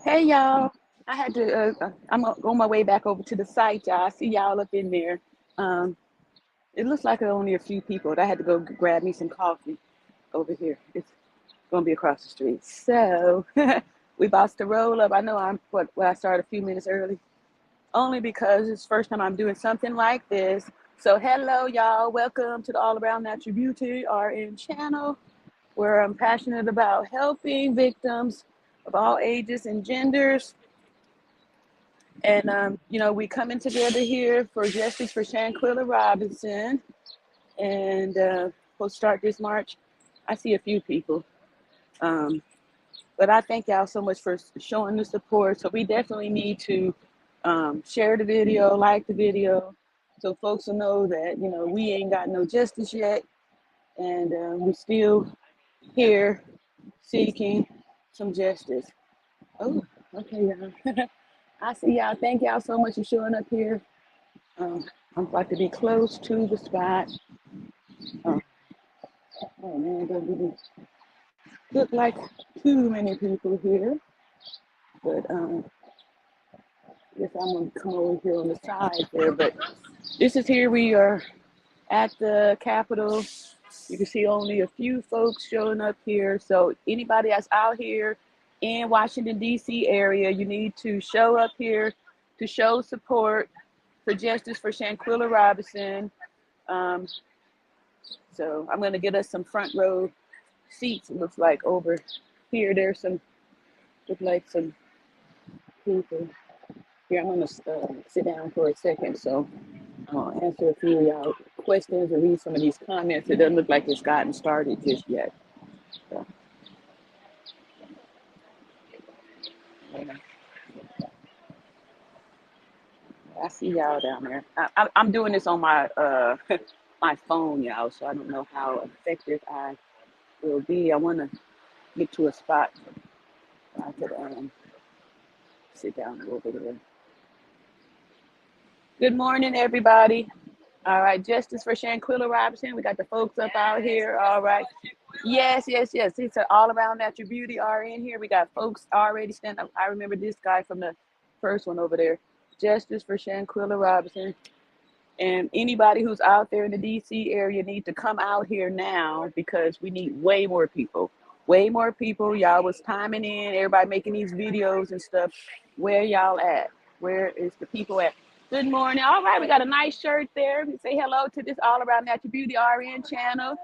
Hey y'all, I had to. I'm on my way back over to the site, y'all. I see y'all up in there. Um, it looks like only a few people. But I had to go grab me some coffee over here. It's gonna be across the street. So we about to roll up. I know I started a few minutes early, only because it's the first time I'm doing something like this. So hello y'all, welcome to the All Around Natural Beauty RN channel, where I'm passionate about helping victims of all ages and genders. And, we coming together here for Justice for Shanquella Robinson. And we'll start this march. I see a few people. Um, but I thank y'all so much for showing the support. So we definitely need to share the video, like the video, so folks will know that, we ain't got no justice yet. And we're still here seeking some justice. Oh, okay, y'all. I see y'all. Thank y'all so much for showing up here. I'm about to be close to the spot. Oh man, it doesn't look like too many people here. But I guess I'm gonna come over here on the side there. But this is here. We are at the Capitol. You can see only a few folks showing up here. So anybody that's out here in Washington D.C. area, you need to show up here to show support for Justice for Shanquella Robinson. So I'm gonna get us some front row seats. It looks like over here there's look like some people. Here I'm gonna sit down for a second. So I'll answer a few of y'all questions and read some of these comments. It doesn't look like it's gotten started just yet. So, yeah. I see y'all down there. I'm doing this on my my phone, y'all, so I don't know how effective I will be. I want to get to a spot where I could sit down over there. Good morning, everybody. All right, Justice for Shanquella Robinson. We got the folks up out here. All right. Yes, yes, yes. It's an all around natural beauty RN here. We got folks already standing up. I remember this guy from the first one over there. Justice for Shanquella Robinson. And anybody who's out there in the DC area need to come out here now because we need way more people. Way more people. Y'all was timing in, everybody making these videos and stuff. Where y'all at? Where is the people at? Good morning. All right, we got a nice shirt there. We say hello to this All Around Natural Beauty RN channel.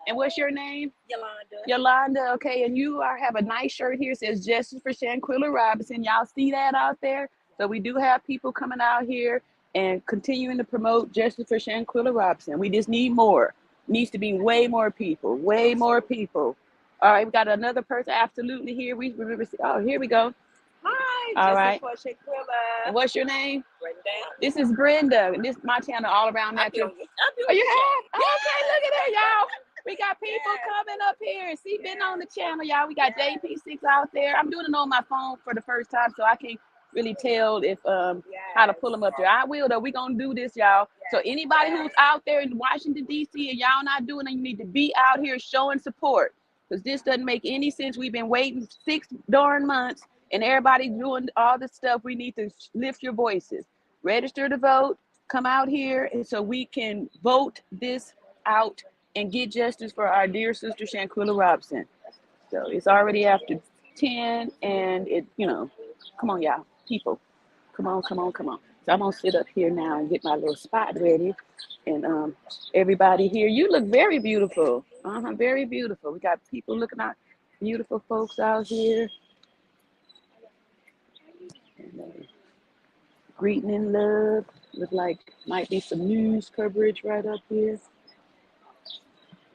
And what's your name? Yolanda. Yolanda, okay. And you have a nice shirt here. It says Justice for Shanquella Robinson. Y'all see that out there? So we do have people coming out here and continuing to promote Justice for Shanquella Robinson. We just need more. Needs to be way more people. Way more people. All right, we got another person absolutely here. We remember. Oh, here we go. Hi, All right. Justice for Shanquella. And what's your name? Brenda. This is Brenda. And this is my channel, All Around Natural. Oh, you have? Oh, okay, look at that, y'all. We got people coming up here. See, been on the channel, y'all. We got JP6 out there. I'm doing it on my phone for the first time, so I can't really tell if how to pull them up there. I will, though. We're going to do this, y'all. So anybody who's out there in Washington, D.C. and y'all not doing it, you need to be out here showing support, because this doesn't make any sense. We've been waiting 6 darn months, and everybody doing all this stuff. We need to lift your voices. Register to vote. Come out here, and so we can vote this out and get justice for our dear sister Shanquella Robinson. So it's already after 10, and come on, y'all, people, come on, come on, come on. So I'm gonna sit up here now and get my little spot ready. And everybody here, you look very beautiful. Very beautiful. We got people looking out, beautiful folks out here. And, greeting in love. Look like might be some news coverage right up here.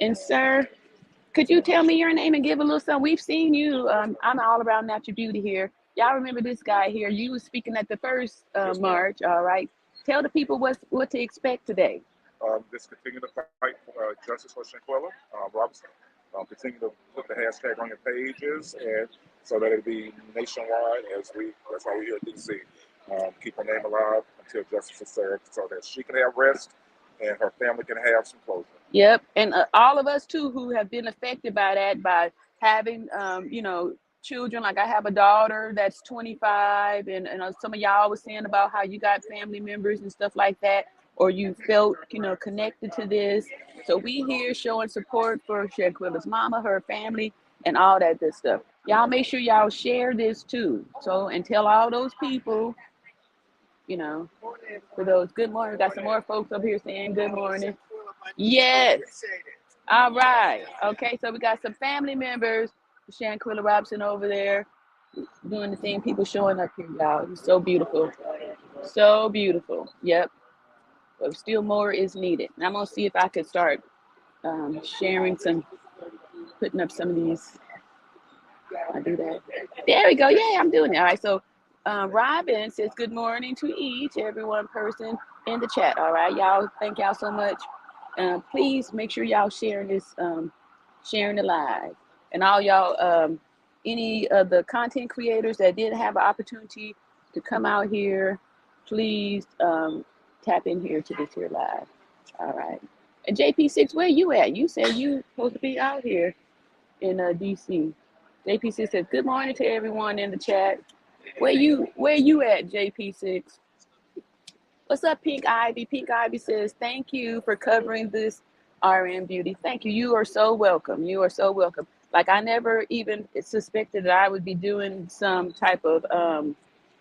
And sir, could you tell me your name and give a little something? We've seen you. I'm All Around Natural Beauty here. Y'all remember this guy here? You was speaking at the first march. All right. Tell the people what to expect today. Just continue to fight for justice for Shanquella Robinson. Continue to put the hashtag on your pages, and so that it'll be nationwide. That's why we're here at DC. Keep her name alive until justice is served, so that she can have rest and her family can have some closure. Yep, and all of us too who have been affected by that, by having children, like I have a daughter that's 25, and some of y'all was saying about how you got family members and stuff like that, or you felt, connected to this. So we here showing support for Shanquella's mama, her family, and all that good stuff. Y'all make sure y'all share this too. So, and tell all those people, for those good morning. We got some more folks up here saying good morning. Yes. All right. Okay, so we got some family members. Shanquella Robinson over there doing the thing. People showing up here, y'all. It's so beautiful. So beautiful. Yep. But still more is needed. And I'm going to see if I could start sharing putting up some of these. I do that. There we go. Yeah, I'm doing it. All right. So Robin says good morning to every one person in the chat. All right, y'all. Thank y'all so much. Please make sure y'all sharing this, sharing it live, and all y'all. Any of the content creators that did have an opportunity to come out here, please tap in here to this here live. All right. And JP6, where you at? You said you supposed to be out here in DC. JP6 says good morning to everyone in the chat. Where you at, JP6? What's up, Pink Ivy? Pink Ivy says, thank you for covering this RN Beauty. Thank you. You are so welcome. You are so welcome. Like, I never even suspected that I would be doing some type of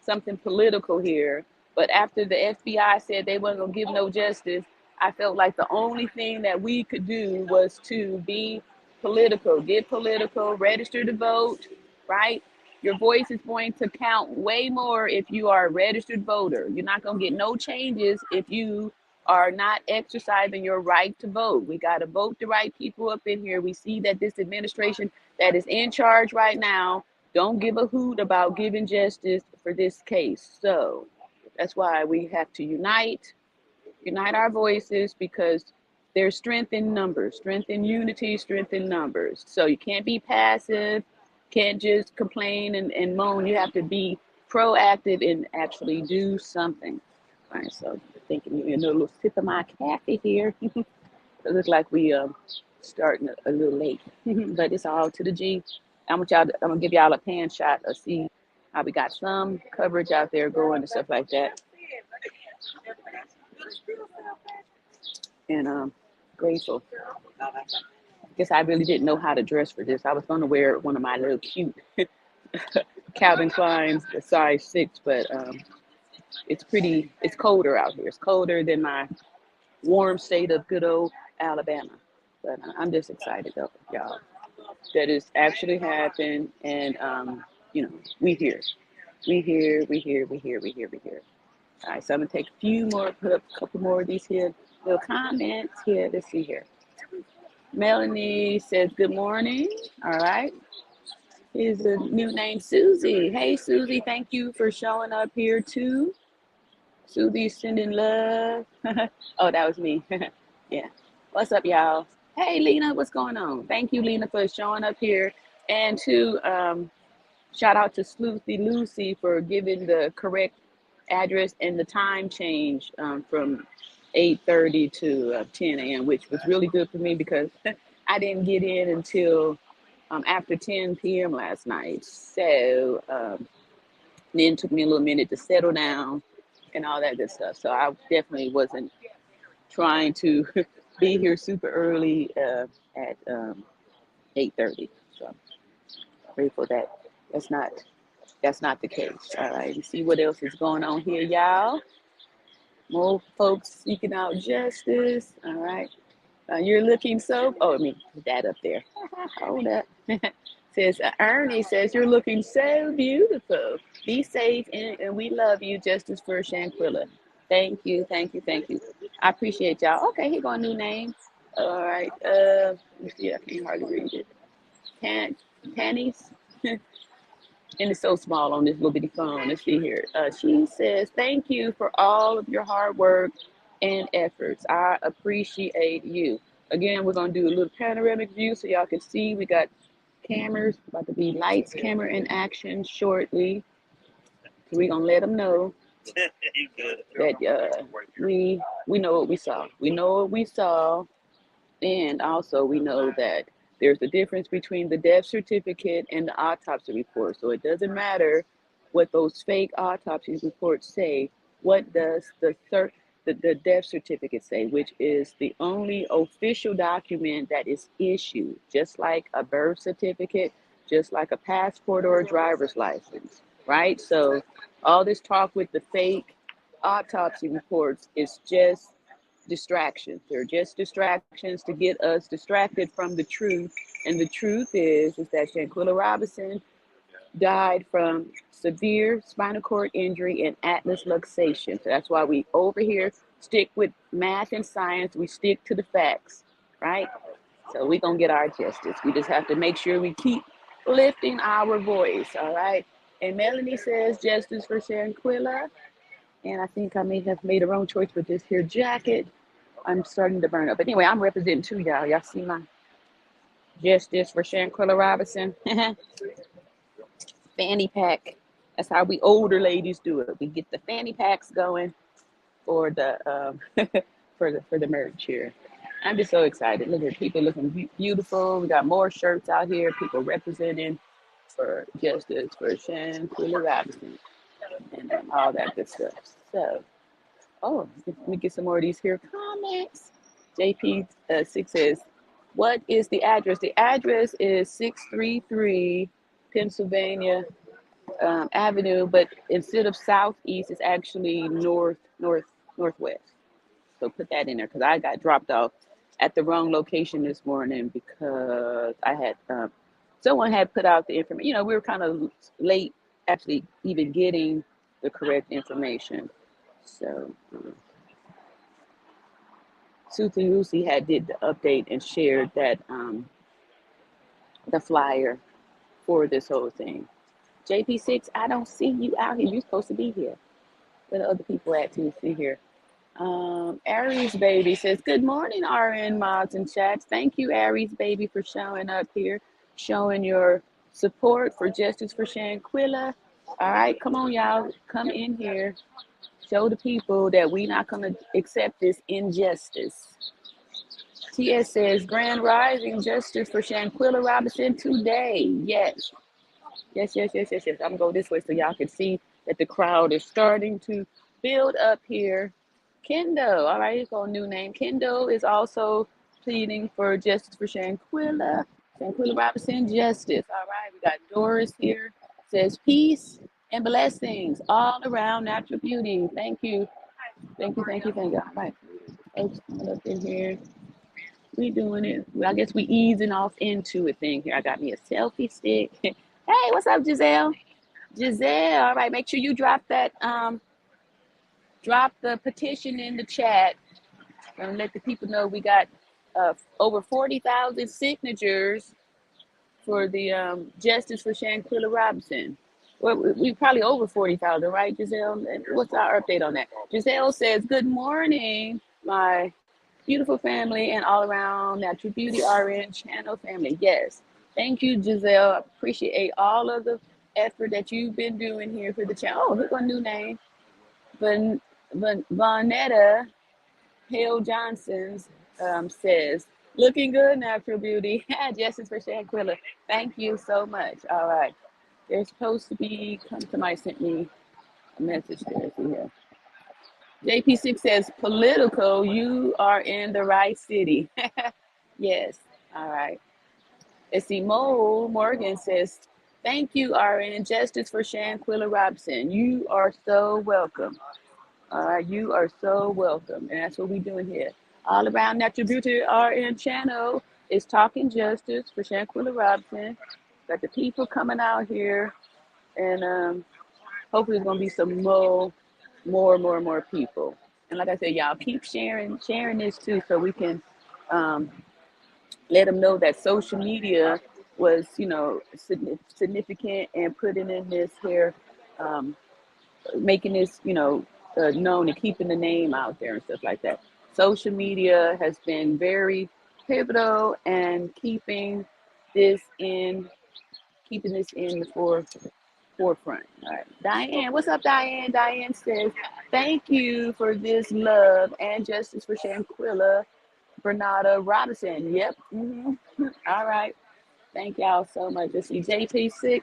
something political here. But after the FBI said they weren't going to give no justice, I felt like the only thing that we could do was to be political, get political, register to vote, right? Your voice is going to count way more if you are a registered voter. You're not going to get no changes if you are not exercising your right to vote. We got to vote the right people up in here. We see that this administration that is in charge right now don't give a hoot about giving justice for this case. So that's why we have to unite our voices, because there's strength in numbers, strength in unity, strength in numbers. So you can't be passive, can't just complain and moan. You have to be proactive and actually do something. All right, so thinking maybe a little sip of my coffee here. It looks like we starting a little late, but it's all to the G. I'm gonna give y'all a pan shot to see how we got some coverage out there going and stuff like that. And grateful. Guess I really didn't know how to dress for this. I was gonna wear one of my little cute Calvin Klein's, the size 6, but it's colder out here. It's colder than my warm state of good old Alabama. But I'm just excited though, y'all, that it's actually happened, and we here. We here. All right, so I'm gonna take a few more, put up a couple more of these here little comments here. Let's see here. Melanie says good morning. All right. Here's a new name, Susie. Hey, Susie, thank you for showing up here too. Susie sending love. Oh, that was me. Yeah. What's up, y'all? Hey, Lena, what's going on? Thank you, Lena, for showing up here. And to shout out to Sleuthy Lucy for giving the correct address and the time change from 8:30 to 10 a.m., which was really good for me because I didn't get in until after 10 p.m. last night. So then it took me a little minute to settle down and all that good stuff. So I definitely wasn't trying to be here super early at 8:30. So I'm grateful that that's not the case. All right, let's see what else is going on here, y'all. More folks seeking out justice. All right. You're looking so, oh, I mean, that up there. Hold up. Says, Ernie says, you're looking so beautiful. Be safe, and we love you. Justice for Shanquella. Thank you. I appreciate y'all. Okay, here go a new name. All right. Let me see. I can't hardly read it. Panties. And it's so small on this little bitty phone. Let's see here. She says, thank you for all of your hard work and efforts. I appreciate you. Again, we're going to do a little panoramic view so y'all can see. We got cameras, about to be lights, camera in action shortly. So we're going to let them know that we know what we saw. We know what we saw. And also we know that There's a difference between the death certificate and the autopsy report. So it doesn't matter what those fake autopsy reports say. What does the death certificate say, which is the only official document that is issued, just like a birth certificate, just like a passport or a driver's license, right? So all this talk with the fake autopsy reports is just distractions. They're just distractions to get us distracted from the truth. And the truth is that Shanquella Robinson died from severe spinal cord injury and atlas luxation. So that's why we over here stick with math and science. We stick to the facts, right? So we're going to get our justice. We just have to make sure we keep lifting our voice, all right? And Melanie says justice for Shanquella. And I think I may have made a wrong choice with this here jacket. I'm starting to burn up. But anyway, I'm representing too, y'all. Y'all see my justice for Shanquella Robinson? Fanny pack. That's how we older ladies do it. We get the fanny packs going for the for the merch here. I'm just so excited. Look at people looking beautiful. We got more shirts out here. People representing for justice for Shanquella Robinson and all that good stuff. So, oh, let me get some more of these here comments. JP6 says, "What is the address?" The address is 633 Pennsylvania Avenue, but instead of southeast, it's actually northwest. So put that in there because I got dropped off at the wrong location this morning because I had someone had put out the information. You know, we were kind of late actually even getting the correct information. So Susie Lucy had did the update and shared that the flyer for this whole thing. JP6, I don't see you out here. You're supposed to be here. Where the other people at too? See here. Aries Baby says, "Good morning, RN mods and chats." Thank you, Aries Baby, for showing up here, showing your support for justice for Shanquella. All right, come on, y'all. Come in here. Show the people that we're not going to accept this injustice. TS says, "Grand Rising, justice for Shanquella Robinson today." Yes. Yes. I'm going to go this way so y'all can see that the crowd is starting to build up here. Kendo, all right, it's got a new name. Kendo is also pleading for justice for Shanquella Robinson, justice. All right, we got Doris here. Says, "Peace and blessings all around natural beauty." Thank you. All right, folks, up in here. We doing it. Well, I guess we easing off into a thing here. I got me a selfie stick. Hey, what's up, Giselle? All right, make sure you drop that drop the petition in the chat and let the people know we got over 40,000 signatures for the justice for Shanquella Robinson. Well, we probably over 40,000, right, Giselle? And what's our update on that? Giselle says, "Good morning, my beautiful family and all around Natural Beauty RN channel family." Yes, thank you, Giselle. I appreciate all of the effort that you've been doing here for the channel. Oh, here's a new name. Vonetta Hale Johnson says, "Looking good, Natural Beauty." Justice for Shanquella. Thank you so much. All right. They're supposed to be, somebody sent me a message there. See here. JP6 says, "Political, you are in the right city." Yes. All right. Let's see. Mo Morgan says, "Thank you, RN. Justice for Shanquella Robinson. You are so welcome." All right, you are so welcome. And that's what we're doing here. All around Natural Beauty RN channel is talking justice for Shanquella Robinson. Got the people coming out here. And hopefully there's going to be some more people. And like I said, y'all keep sharing this too so we can let them know that social media was, significant and putting in this here, making this, known and keeping the name out there and stuff like that. Social media has been very pivotal and keeping this in the forefront. All right, Diane, what's up, Diane? Diane says, "Thank you for this love and justice for Shanquella Bernarda Robinson. Yep. All right. Thank y'all so much. Let's see. JP6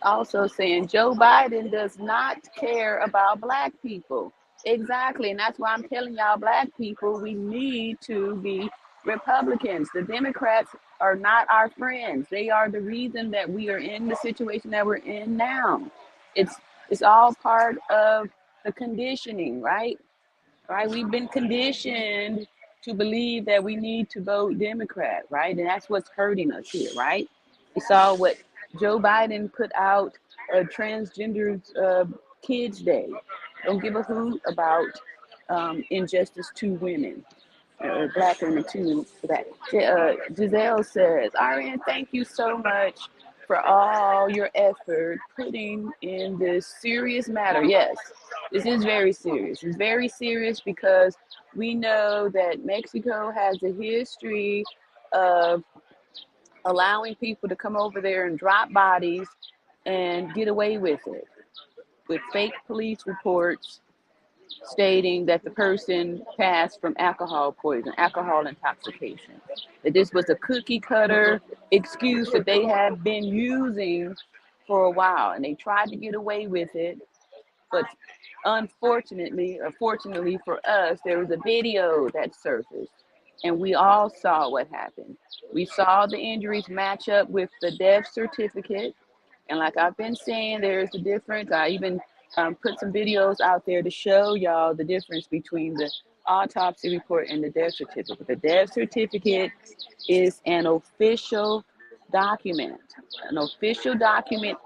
also saying Joe Biden does not care about black people. Exactly. And that's why I'm telling y'all, black people, we need to be Republicans. The Democrats are not our friends. They are the reason that we are in the situation that we're in now. It's it's all part of the conditioning, right? Right? We've been conditioned to believe that we need to vote Democrat, right? And that's what's hurting us here, right? We saw what Joe Biden put out a transgender kids day. Don't give a hoot about injustice to women, black women too, for that. Giselle says, Ariane, thank you so much for all your effort putting in this serious matter. Yes, this is very serious. It's very serious because we know that Mexico has a history of allowing people to come over there and drop bodies and get away with it, with fake police reports stating that the person passed from alcohol poison, alcohol intoxication. That this was a cookie cutter excuse that they have been using for a while, and they tried to get away with it. But unfortunately, or fortunately for us, there was a video that surfaced, and we all saw what happened. We saw the injuries match up with the death certificate, and like I've been saying, there's a difference. I even put some videos out there to show y'all the difference between the autopsy report and the death certificate. The death certificate is an official document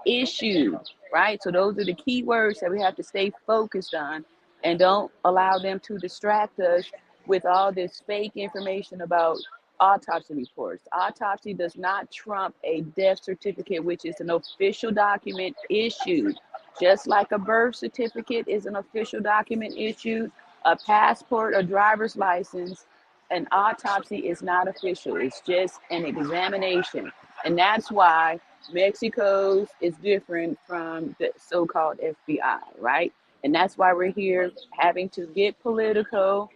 issued, right? So those are the key words that we have to stay focused on and don't allow them to distract us with all this fake information about autopsy reports. Autopsy does not trump a death certificate, which is an official document issued. Just like a birth certificate is an official document issued, a passport or driver's license, an autopsy is not official. It's just an examination. And that's why Mexico's is different from the so-called FBI, right? And that's why we're here having to get political,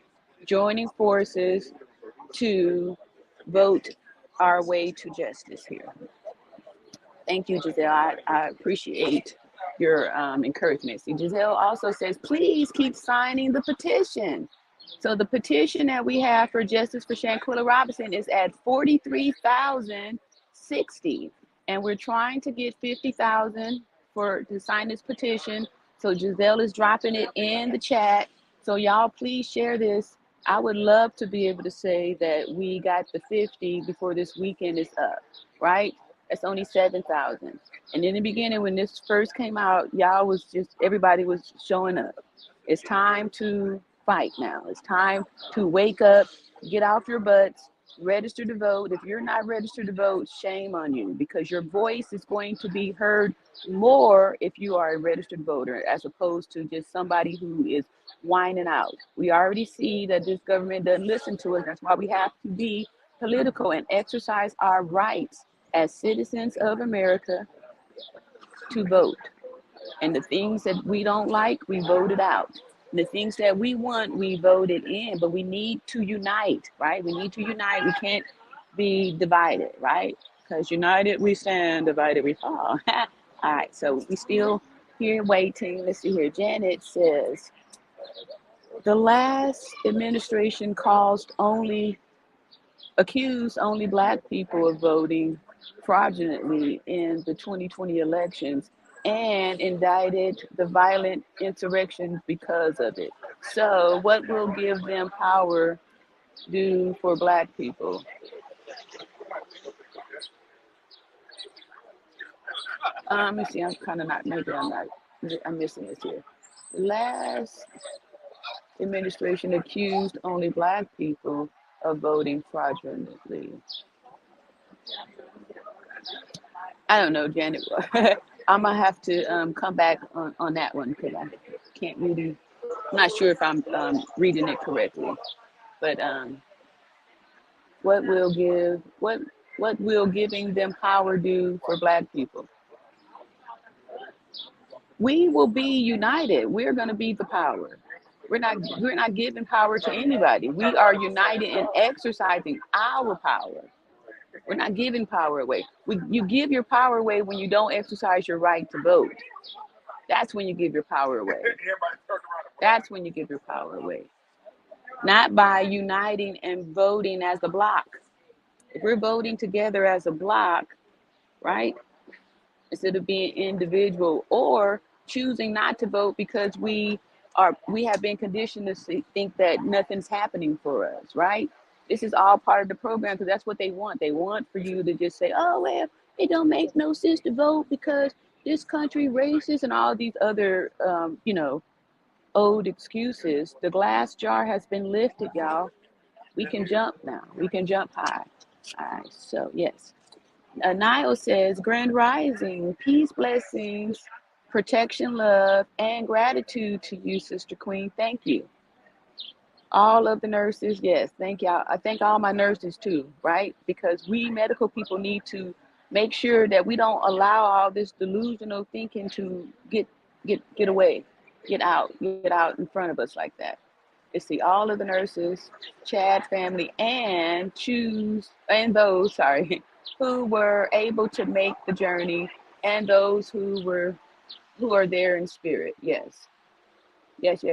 joining forces to vote our way to justice here. Thank you, Giselle. I appreciate your encouragement. See, Giselle also says, please keep signing the petition. So the petition that we have for justice for Shanquella Robinson is at 43,060, and we're trying to get 50,000 to sign this petition. So Giselle is dropping it in the chat. So y'all please share this. I would love to be able to say that we got the 50 before this weekend is up, right? That's only 7,000. And in the beginning, when this first came out, y'all was just, everybody was showing up. It's time to fight now. It's time to wake up, get off your butts, register to vote. If you're not registered to vote, shame on you, because your voice is going to be heard more if you are a registered voter as opposed to just somebody who is whining out. We already see that this government doesn't listen to us. That's why we have to be political and exercise our rights as citizens of America to vote. And the things that we don't like, we voted out. And the things that we want, we voted in. But we need to unite, right? We need to unite. We can't be divided, right? Because united we stand, divided we fall. All right, so we still here waiting. Let's see here. Janet says, the last administration accused only Black people of voting fraudulently in the 2020 elections and indicted the violent insurrection because of it. So what will give them power do for Black people? Let me see, I'm kind of not, maybe I'm missing this here. Last administration accused only Black people of voting fraudulently. I don't know, Janet. I'm gonna have to come back on that one because I can't really. I'm not sure if I'm reading it correctly. But what will giving them power do for Black people? We will be united. We're gonna be the power. We're not giving power to anybody. We are united and exercising our power. We're not giving power away. You give your power away when you don't exercise your right to vote. That's when you give your power away. That's when you give your power away. Not by uniting and voting as a block. If we're voting together as a block, right? Instead of being individual or choosing not to vote because we have been conditioned to think that nothing's happening for us, right? This is all part of the program because that's what they want. They want for you to just say, oh well, it don't make no sense to vote because this country racist and all these other old excuses. The glass jar has been lifted, y'all. We can jump now. We can jump high. All right, so yes. Niall says, Grand Rising, peace, blessings, protection, love, and gratitude to you, Sister Queen. Thank you. All of the nurses, yes, thank y'all. I thank all my nurses too, right? Because we medical people need to make sure that we don't allow all this delusional thinking to get away, get out in front of us like that. Let's see, all of the nurses, Chad family, and those, sorry, who were able to make the journey, and those who are there in spirit. Yes. Yes.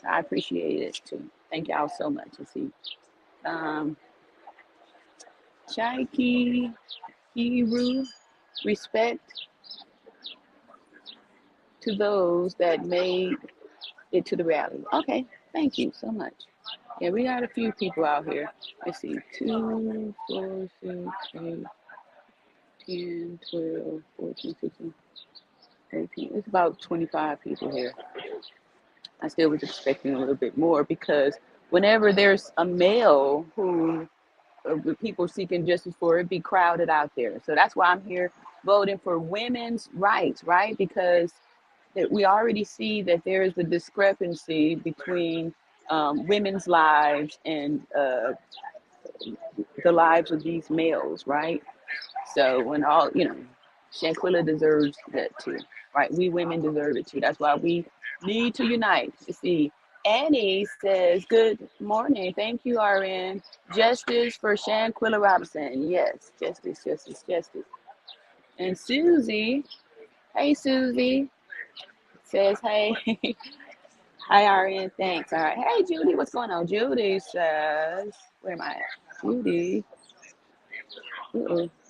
I appreciate it too. Thank y'all so much. Let's see. Um, Chaiki, Hiru, respect to those that made it to the rally. Okay, thank you so much. Yeah, we got a few people out here. Let's see, 2, 4, 6, 8, 10, 12, 14, 15, 18. It's about 25 people here. I still was expecting a little bit more because whenever there's a male who people seeking justice for, it be crowded out there. So that's why I'm here voting for women's rights, right? Because we already see that there is a discrepancy between women's lives and the lives of these males, right? So when Shanquella deserves that too, right? We women deserve it too. That's why we need to unite. You see, Annie says, good morning. Thank you, RN. Justice for Shanquella Robinson. Yes, justice. And Susie, hey, Susie, says, hey, hi, RN, thanks. All right. Hey, Judy, what's going on? Judy says, where am I at? Judy.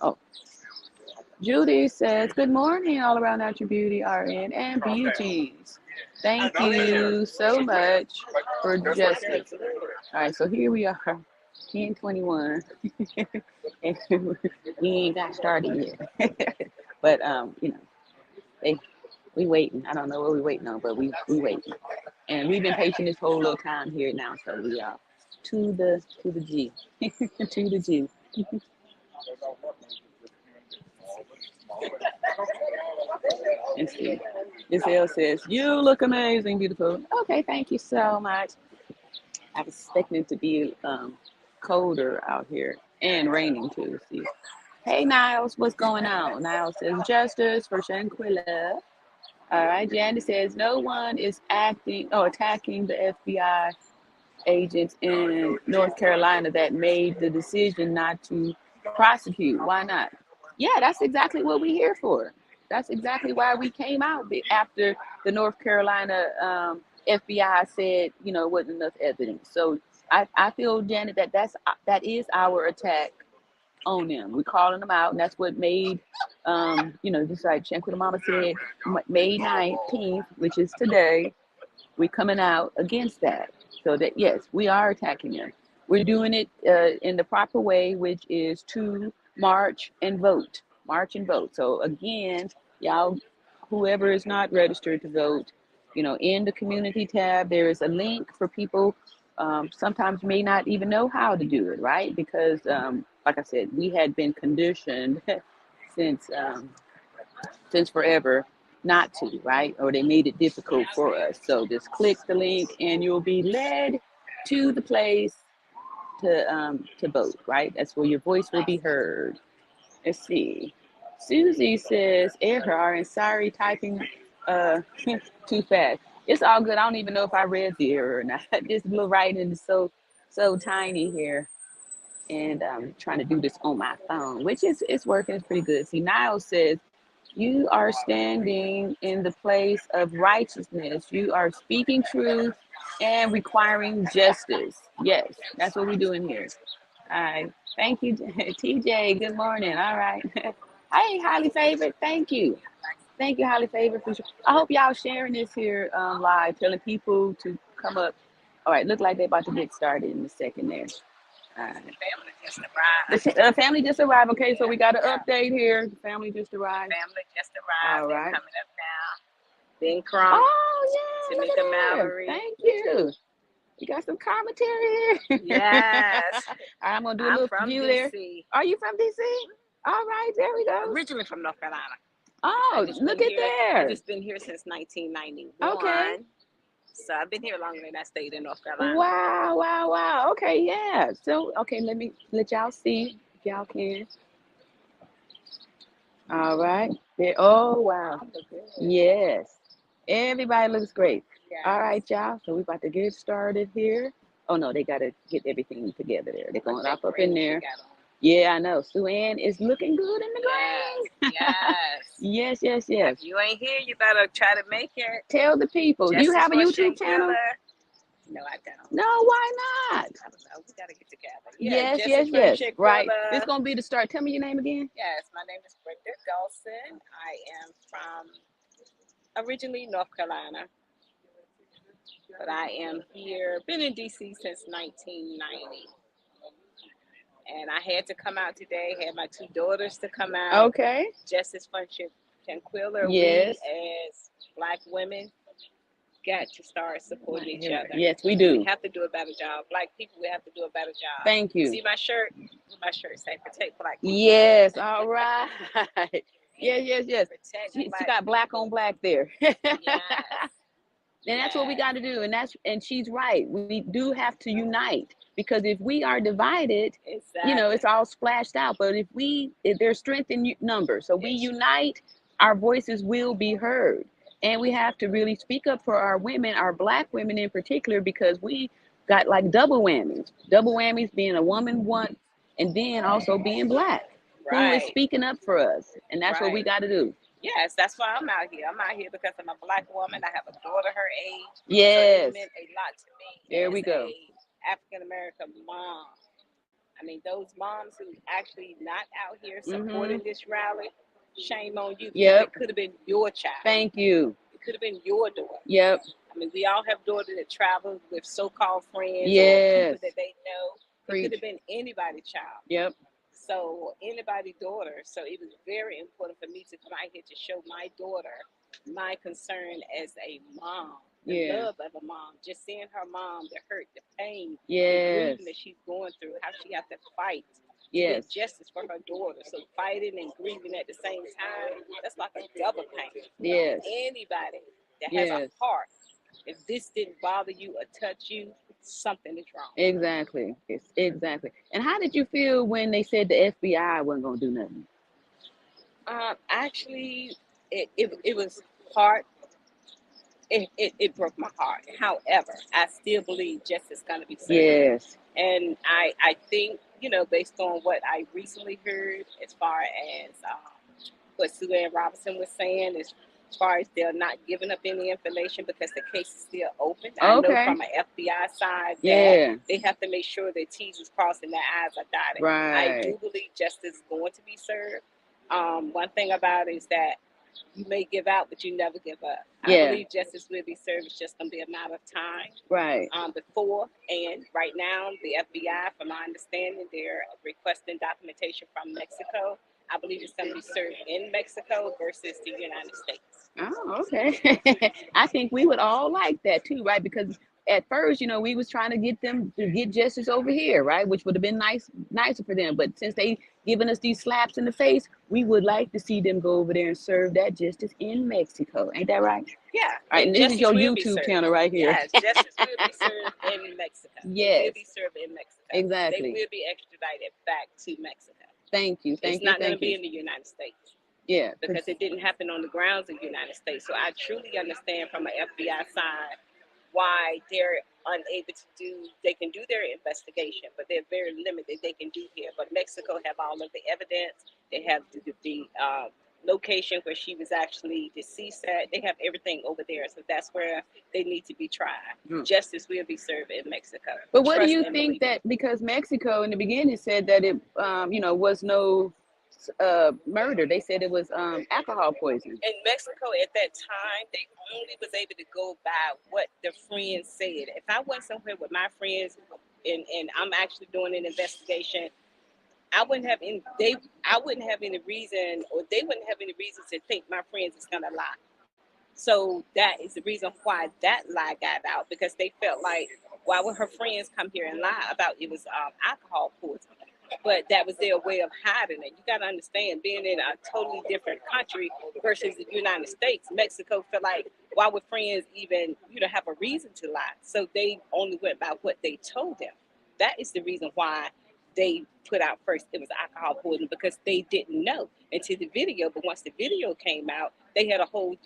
Oh, Judy says, good morning, all around out your beauty, RN, and beauties. Thank you so much for justice. All right, so here we are, 10:21, and we ain't got started yet. But, we waiting. I don't know what we waiting on, but we waiting. And we've been patient this whole little time here now, so we are to the G, to the G. Let's see. This L says, you look amazing, beautiful. Okay, thank you so much. I was expecting it to be colder out here and raining too. See. Hey, Niles, what's going on? Niles says, justice for Shanquella. All right, Jandy says, no one is attacking the FBI agents in North Carolina that made the decision not to prosecute. Why not? Yeah, that's exactly what we're here for. That's exactly why we came out after the North Carolina FBI said, wasn't enough evidence. So I feel, Janet, that is our attack on them. We're calling them out, and that's what made, just like Shanquella Mama said, May 19th, which is today, we're coming out against that. So that, yes, we are attacking them. We're doing it in the proper way, which is to march and vote. March and vote. So again, y'all, whoever is not registered to vote, in the community tab, there is a link for people sometimes may not even know how to do it, right? Because like I said, we had been conditioned since forever not to, right? Or they made it difficult for us. So just click the link and you'll be led to the place to vote, right? That's where your voice will be heard. Let's see. Susie says, error, and sorry, typing too fast. It's all good. I don't even know if I read the error or not. This little writing is so tiny here, and I'm trying to do this on my phone, which is it's working. It's pretty good. See, Niall says, "You are standing in the place of righteousness. You are speaking truth and requiring justice." Yes, that's what we're doing here. All right. Thank you, TJ. Good morning. All right. Hey, highly favored. Thank you. Thank you, highly favored. I hope y'all sharing this here live, telling people to come up. All right. Look like they're about to get started in a second there. All right. Family just arrived. The family just arrived. Okay, so we got an update here. The family just arrived. Family just arrived. All They're right. coming up now. Ben Crump, Oh, yeah. Look Tamika at that. Mallory. Thank you. You got some commentary here. Yes. I'm going to do a I'm little from view there. D.C. Are you from D.C.? All right, there we go. Originally from North Carolina. Oh, look at I've there. just been here since 1991. Okay. So I've been here longer than I stayed in North Carolina. Wow, wow, wow. Okay, yeah. So, okay, let me let y'all see if y'all can. All right. There. Oh, wow. Yes. Everybody looks great. Yes. All right, y'all. So we're about to get started here. Oh, no, they got to get everything together there. They're going up in there. Yeah, I know. Sue Ann is looking good in the green. Yes. Yes. If you ain't here, you better try to make it. Tell the people. Do you have a YouTube channel? No, I don't. No, why not? I don't know. We got to get together. Yes. Shanquella. Right. This is going to be the start. Tell me your name again. Yes, my name is Brenda Dawson. I am from originally North Carolina, but I am here, been in D.C. since 1990. And I had to come out today, had my two daughters to come out. Okay. Justice Friendship Shanquella. Yes. We as Black women got to start supporting each other. Yes, we do. We have to do a better job. Black people, we have to do a better job. Thank you. See my shirt? My shirt say protect Black people. Yes, all right. Yes. Protect She Black got black on black there. Yes. And that's what we got to do. And she's right. We do have to unite, because if we are divided, Exactly. you know, it's all splashed out. But if there's strength in numbers, so we unite, our voices will be heard. And we have to really speak up for our women, our Black women in particular, because we got like double whammies. Double whammies, being a woman once, and then also being Black. Right. Who is speaking up for us. And that's what we got to do. Yes, that's why I'm out here. I'm out here because I'm a Black woman. I have a daughter her age. Yes. So it meant a lot to me. There we go. African American mom. I mean, those moms who actually not out here supporting this rally, shame on you. Yep. It could have been your child. Thank you. It could have been your daughter. Yep. I mean, we all have daughters that travel with so-called friends or Yes. people that they know. Preach. It could have been anybody's child. Yep. So anybody's daughter. So it was very important for me to come out here to show my daughter my concern as a mom, the love of a mom, just seeing her mom, the hurt, the pain, the grieving that she's going through, how she has to fight to get justice for her daughter. So fighting and grieving at the same time, that's like a double pain. Yes. Anybody that has a heart, if this didn't bother you or touch you, something is wrong. Exactly. Exactly. And how did you feel when they said the FBI wasn't going to do nothing? Actually, it was hard. It broke my heart. However, I still believe justice is going to be served. Yes. And I think, you know, based on what I recently heard, as far as what Shanquella Robinson was saying, as far as they're not giving up any information because the case is still open. I know from an FBI side that they have to make sure their T's is crossed and their I's are dotted. Right. I do believe justice is going to be served. One thing about it is that you may give out, but you never give up. I believe justice will be served. It's just going to be a matter of time. Right. Before and right now, the FBI, from my understanding, they're requesting documentation from Mexico. I believe it's going to be served in Mexico versus the United States. Oh, okay. I think we would all like that too, right? Because at first, you know, we was trying to get them to get justice over here, right? Which would have been nicer for them. But since they giving us these slaps in the face, we would like to see them go over there and serve that justice in Mexico. Ain't that right? Yeah. All right, and this is your YouTube channel right here. Yes, justice will be served in Mexico. Yes. It will be served in Mexico. Exactly. They will be extradited back to Mexico. Thank you. It's not going to be in the United States. Yeah, because it didn't happen on the grounds of the United States. So I truly understand from an FBI side why they're unable to do, they can do their investigation, but they're very limited they can do here. But Mexico have all of the evidence. They have the location where she was actually deceased at. They have everything over there. So that's where they need to be tried. Justice will be served in Mexico. But what do you think that, because Mexico in the beginning said that it, was no murder. They said it was alcohol poisoning. In Mexico at that time, they only was able to go by what the friends said. If I went somewhere with my friends and I'm actually doing an investigation, I wouldn't have any reason, or they wouldn't have any reason to think my friends is gonna lie. So that is the reason why that lie got out, because they felt like, why would her friends come here and lie about it was alcohol poisoning? But that was their way of hiding it. You got to understand, being in a totally different country versus the United States, Mexico felt like, why would friends even, have a reason to lie? So they only went by what they told them. That is the reason why they put out first it was alcohol poisoning, because they didn't know until the video. But once the video came out, they had a whole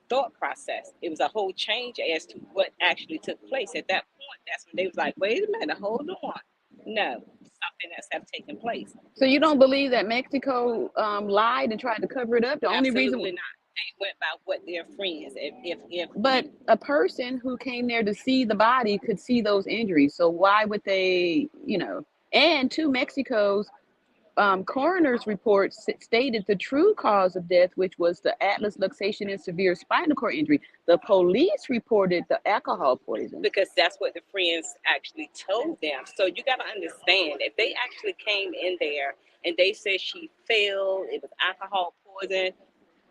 thought process. It was a whole change as to what actually took place. At that point, that's when they was like, wait a minute, hold on. No, something else have taken place. So you don't believe that Mexico lied and tried to cover it up? The only reason Absolutely not. They went by what their friends. But a person who came there to see the body could see those injuries. So why would they, and to Mexico's coroner's report stated the true cause of death, which was the atlas luxation and severe spinal cord injury. The police reported the alcohol poison. Because that's what the friends actually told them. So you got to understand, if they actually came in there and they said she fell, it was alcohol poison,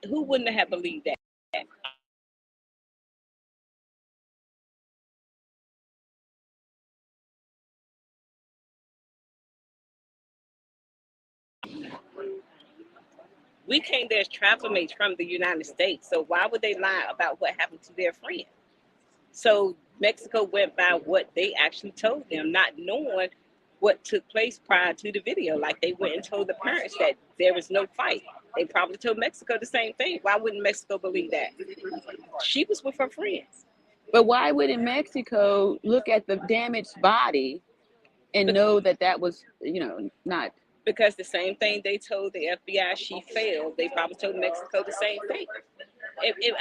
who wouldn't have believed that? We came there as travel mates from the United States. So why would they lie about what happened to their friend? So Mexico went by what they actually told them, not knowing what took place prior to the video. Like, they went and told the parents that there was no fight. They probably told Mexico the same thing. Why wouldn't Mexico believe that? She was with her friends. But why wouldn't Mexico look at the damaged body and know that that was, not? Because the same thing they told the FBI she failed, they probably told Mexico the same thing. They did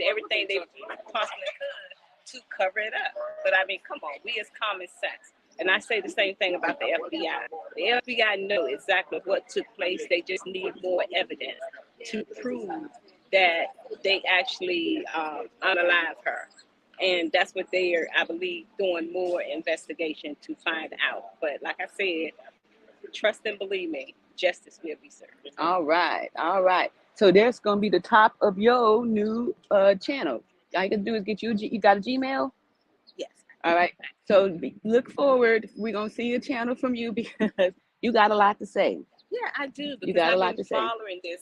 everything they possibly could to cover it up. But come on, we as common sense. And I say the same thing about the FBI. The FBI know exactly what took place. They just need more evidence to prove that they actually unalived her. And that's what they are, I believe, doing more investigation to find out. But like I said, trust and believe me, justice will be served. All right. So there's gonna be the top of your new channel. All you gotta do is get you got a Gmail? Yes. All right. So look forward. We're gonna see a channel from you because you got a lot to say. Yeah, I do, because You got a lot I've been to say.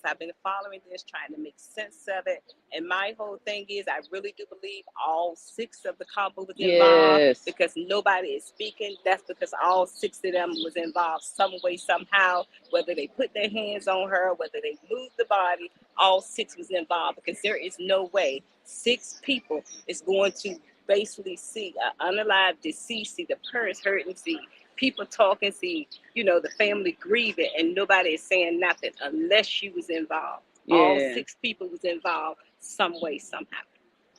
I've been following this, trying to make sense of it. And my whole thing is, I really do believe all 6 of the couple was involved. Yes. Because nobody is speaking. That's because all 6 of them was involved some way, somehow. Whether they put their hands on her, whether they moved the body, all 6 was involved. Because there is no way 6 people is going to basically see an unalived deceased, see the parents hurting, see people talking, see, the family grieving, and nobody is saying nothing unless she was involved. Yeah. All 6 people was involved some way, somehow.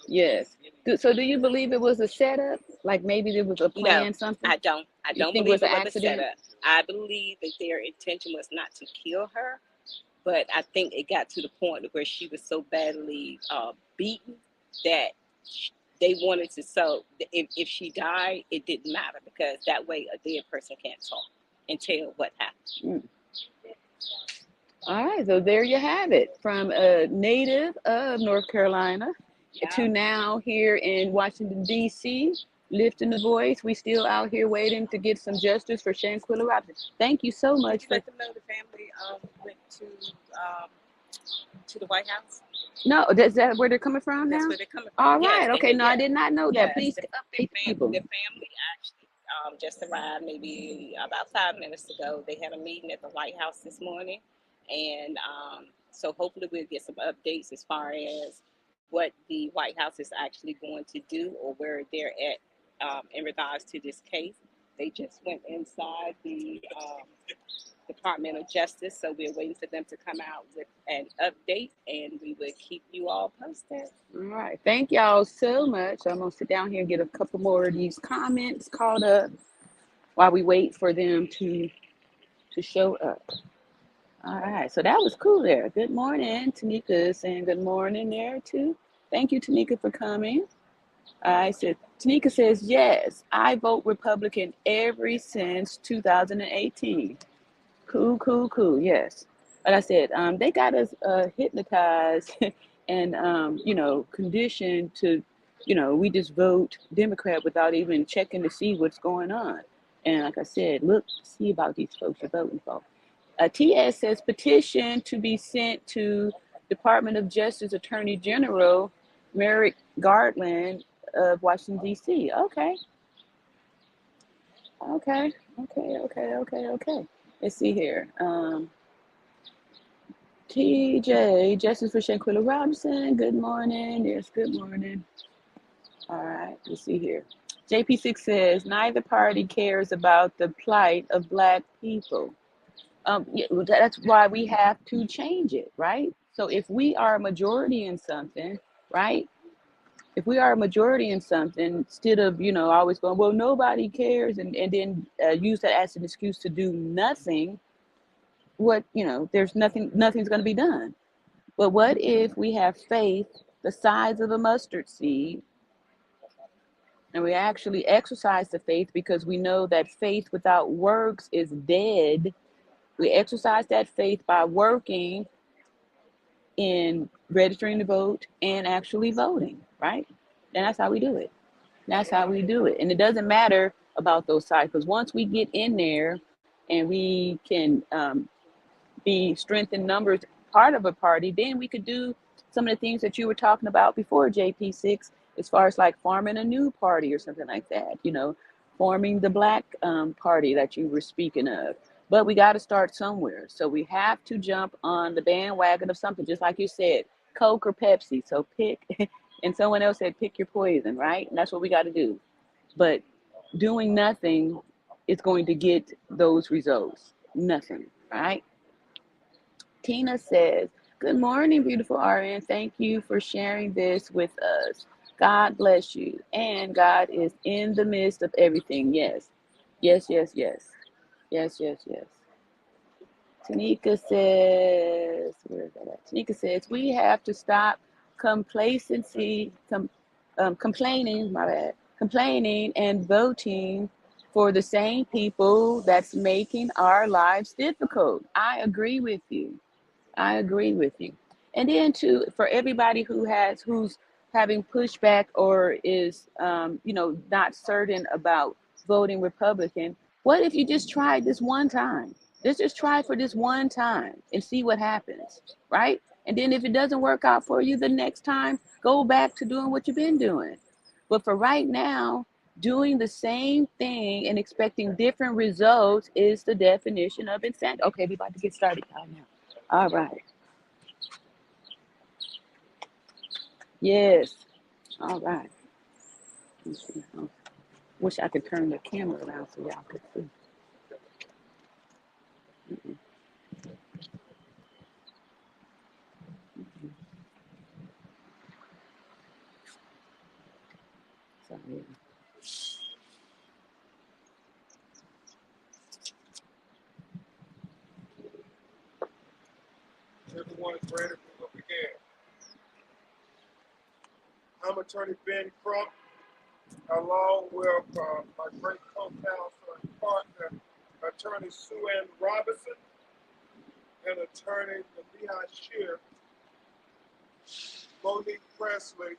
Yes. So do you believe it was a setup? Like maybe there was a plan, No, something? I don't. I You don't think believe it was it an was a accident? setup. I believe that their intention was not to kill her, but I think it got to the point where she was so badly beaten that they wanted to. So if she died, it didn't matter, because that way a dead person can't talk and tell what happened. All right, so there you have it. From a native of North Carolina to now here in Washington, D.C., lifting the voice. We still out here waiting to get some justice for Shanquella Robinson. Thank you so much. Let them know the family went to the White House. No, is that where they're coming from now? That's where they're coming from. All Yes, right. Okay. No, I did not know that. Please update people. The family actually just arrived maybe about 5 minutes ago. They had a meeting at the White House this morning, And so hopefully we'll get some updates as far as what the White House is actually going to do or where they're at in regards to this case. They just went inside the Department of Justice, so we're waiting for them to come out with an update, and we will keep you all posted. All right. Thank y'all so much. I'm going to sit down here and get a couple more of these comments caught up while we wait for them to show up. All right. So that was cool there. Good morning. Tamika is saying good morning there too. Thank you, Tamika, for coming. I said, Tanika says, yes, I vote Republican ever since 2018. Cool, cool, cool. Yes. Like I said, they got us hypnotized and, conditioned to, we just vote Democrat without even checking to see what's going on. And like I said, look, see about these folks you're voting for. TS says, petition to be sent to Department of Justice Attorney General Merrick Garland of Washington, D.C. Okay. Let's see here. TJ, Justice for Shanquella Robinson. Good morning. Yes, good morning. All right, let's see here. JP6 says, neither party cares about the plight of Black people. Yeah, that's why we have to change it, right? So if we are a majority in something, right? If we are a majority in something, instead of, always going, well, nobody cares, and then use that as an excuse to do nothing, there's nothing's going to be done. But what if we have faith the size of a mustard seed, and we actually exercise the faith because we know that faith without works is dead. We exercise that faith by working in registering to vote and actually voting, right? And that's how we do it. That's how we do it. And it doesn't matter about those sides, because once we get in there and we can be strength in numbers part of a party, then we could do some of the things that you were talking about before, JP6, as far as like forming a new party or something like that, forming the Black party that you were speaking of. But we got to start somewhere. So we have to jump on the bandwagon of something, just like you said, Coke or Pepsi. So pick, and someone else said, pick your poison, right? And that's what we got to do. But doing nothing is going to get those results. Nothing, right? Tina says, good morning, beautiful RN. Thank you for sharing this with us. God bless you. And God is in the midst of everything. Yes. Yes, yes, yes. Yes, yes, yes. Tanika says, where is that at? Tanika says, we have to stop complaining and voting for the same people that's making our lives difficult. I agree with you. And then too, for everybody who's having pushback or is not certain about voting Republican, what if you just tried this one time? Let's just try for this one time and see what happens, right? And then if it doesn't work out for you the next time, go back to doing what you've been doing. But for right now, doing the same thing and expecting different results is the definition of insanity. Okay, we're about to get started now. All right. Yes. All right. Wish I could turn the camera around so y'all could see. Mm-mm. Sorry. Everyone is ready to begin. I'm Attorney Ben Crump, along with my great co-counsel and partner, Attorney Sue Ann Robinson, and Attorney Demise Shear, Monique Presley.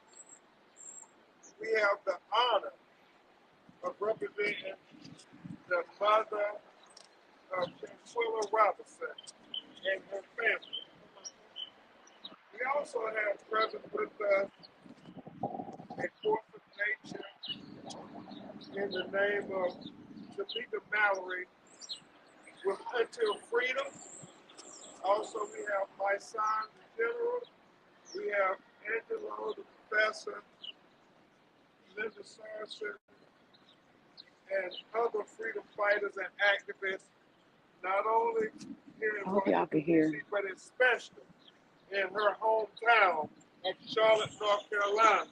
We have the honor of representing the mother of Shanquella Robinson and her family. We also have present with us a force of nature in the name of Tamika Mallory with Until Freedom, Also, we have my son, the general. We have Angelo, the professor, Linda Sarson, and other freedom fighters and activists, not only here in Washington, D.C., but especially in her hometown of Charlotte, North Carolina.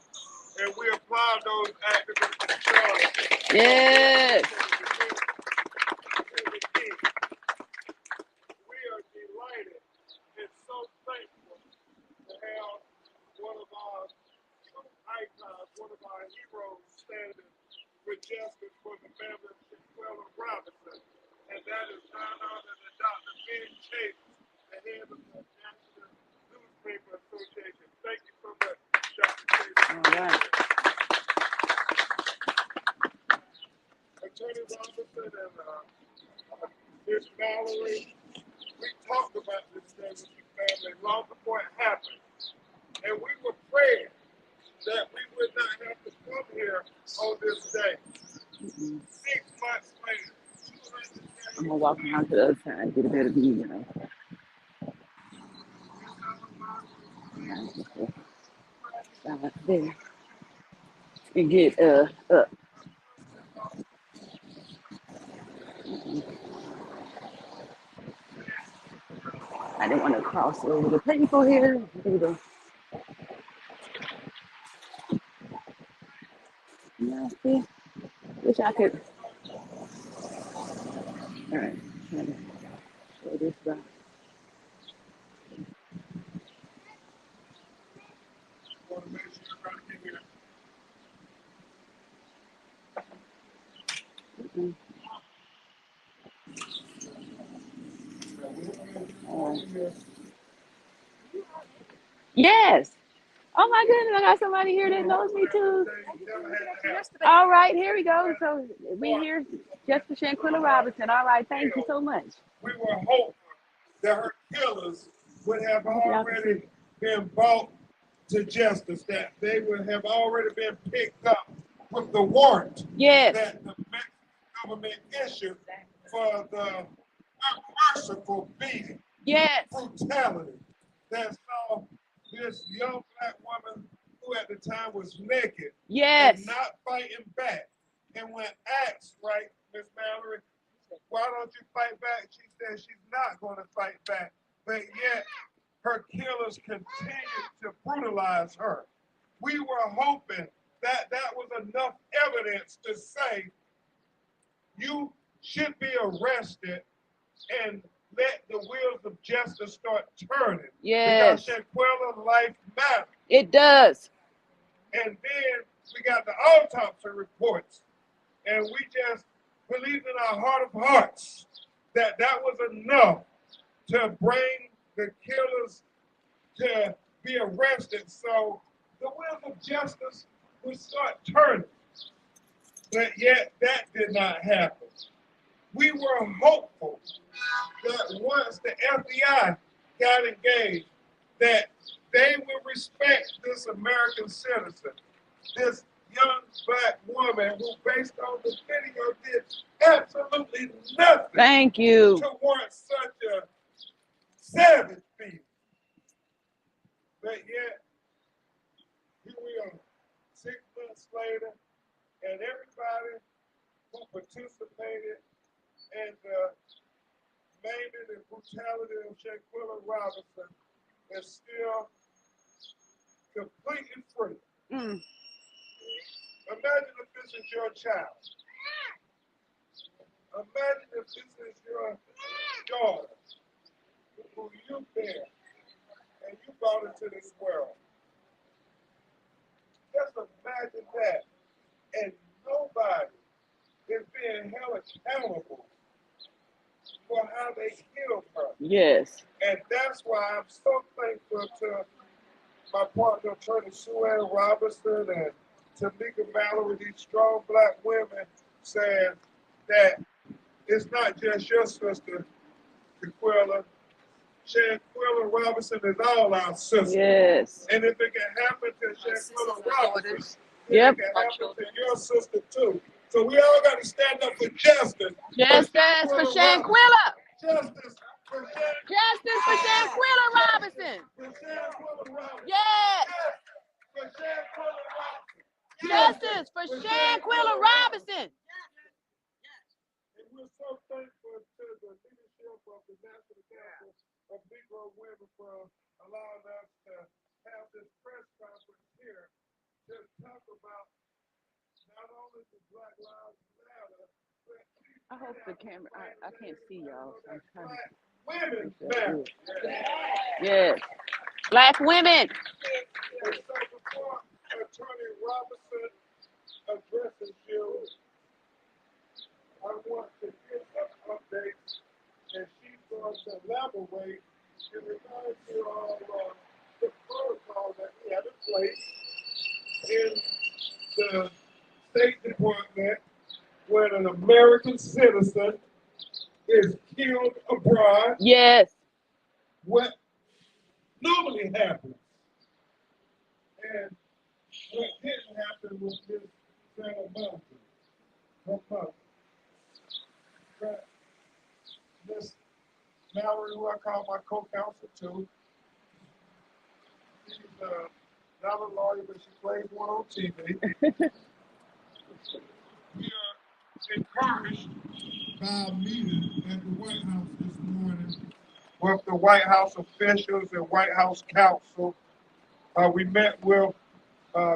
And we applaud those activists in Charlotte. Yes. We are delighted and so thankful to have one of our true icons, one of our heroes standing with justice for the family of Shanquella Robinson. And that is none other than Dr. Ben Chase, the head of the National Newspaper Association. Thank you so much, Dr. Chase. All right. Attorney Robinson and Miss Mallory, we talked about this thing with the family long before it happened. And we were praying that we would not have to come here on this day. 6 months later, I'm gonna walk around to the other side, get a better view, you know. Stop there and get up. I didn't want to cross over the people here. Either. Yeah, see? Wish I could. All right, try to show this back. Yes. Oh my goodness, I got somebody here that knows me too. All right, here we go. So we here just for Shanquella Robinson. All right, thank you so much. we were hopeful that her killers would have already been brought to justice, that they would have already been picked up with the warrant Yes. that the Mexican government issued for the unmerciful beating, Yes. brutality that saw this young black woman who at the time was naked Yes. and not fighting back. And when asked, right, Miss Mallory, why don't you fight back? She said she's not going to fight back. But yet, her killers continued to brutalize her. We were hoping that that was enough evidence to say you should be arrested and let the wheels of justice start turning. Yes. Because Shanquella's life matters. It does. And then we got the autopsy reports, and we just believed in our heart of hearts that that was enough to bring the killers to be arrested, so the wheels of justice would start turning. But yet that did not happen. We were hopeful that once the FBI got engaged, that they would respect this American citizen, this young black woman who, based on the video, did absolutely nothing. Thank you. To warrant such a savage beating. But yet, here we are, 6 months later, and everybody who participated in the maiming and brutality of Shanquella Robinson is still completely free. Imagine if this is your child. Imagine if this is your daughter who you bear and you brought into this world. Just imagine that. And nobody is being held accountable for how they killed her. Yes. And that's why I'm so thankful to my partner, Attorney Sue Robinson and Tamika Mallory, these strong black women, saying that it's not just your sister, Shanquella. Shanquella Robinson is all our sisters. Yes. And if it can happen to Shanquella Robinson, yep, it can happen to your sister too. So we all got to stand up for justice. Justice for Shanquella. Justice Justice for Shanquella Robinson. Yes. Justice for Shanquella Robinson. And we're so thankful to the leadership of the National Council of Negro Women for allowing us to have this press conference here to talk about not only the Black Lives Matter, but I hope the camera, I can't see y'all. So I'm trying to women make that matter. good. Yes. Black women. And so before Attorney Robinson addresses you, I want to give some updates, and she's going to elaborate and remind you of the protocol that we have in place in the State Department when an American citizen is killed abroad. Yes. What normally happens, and what didn't happen was this Shanquella Robinson, her mother. But Miss Mallory, who I call my co-counsel too, she's not a lawyer, but she plays one on TV. We are encouraged by a meeting at the White House this morning with the White House officials and White House counsel. We met with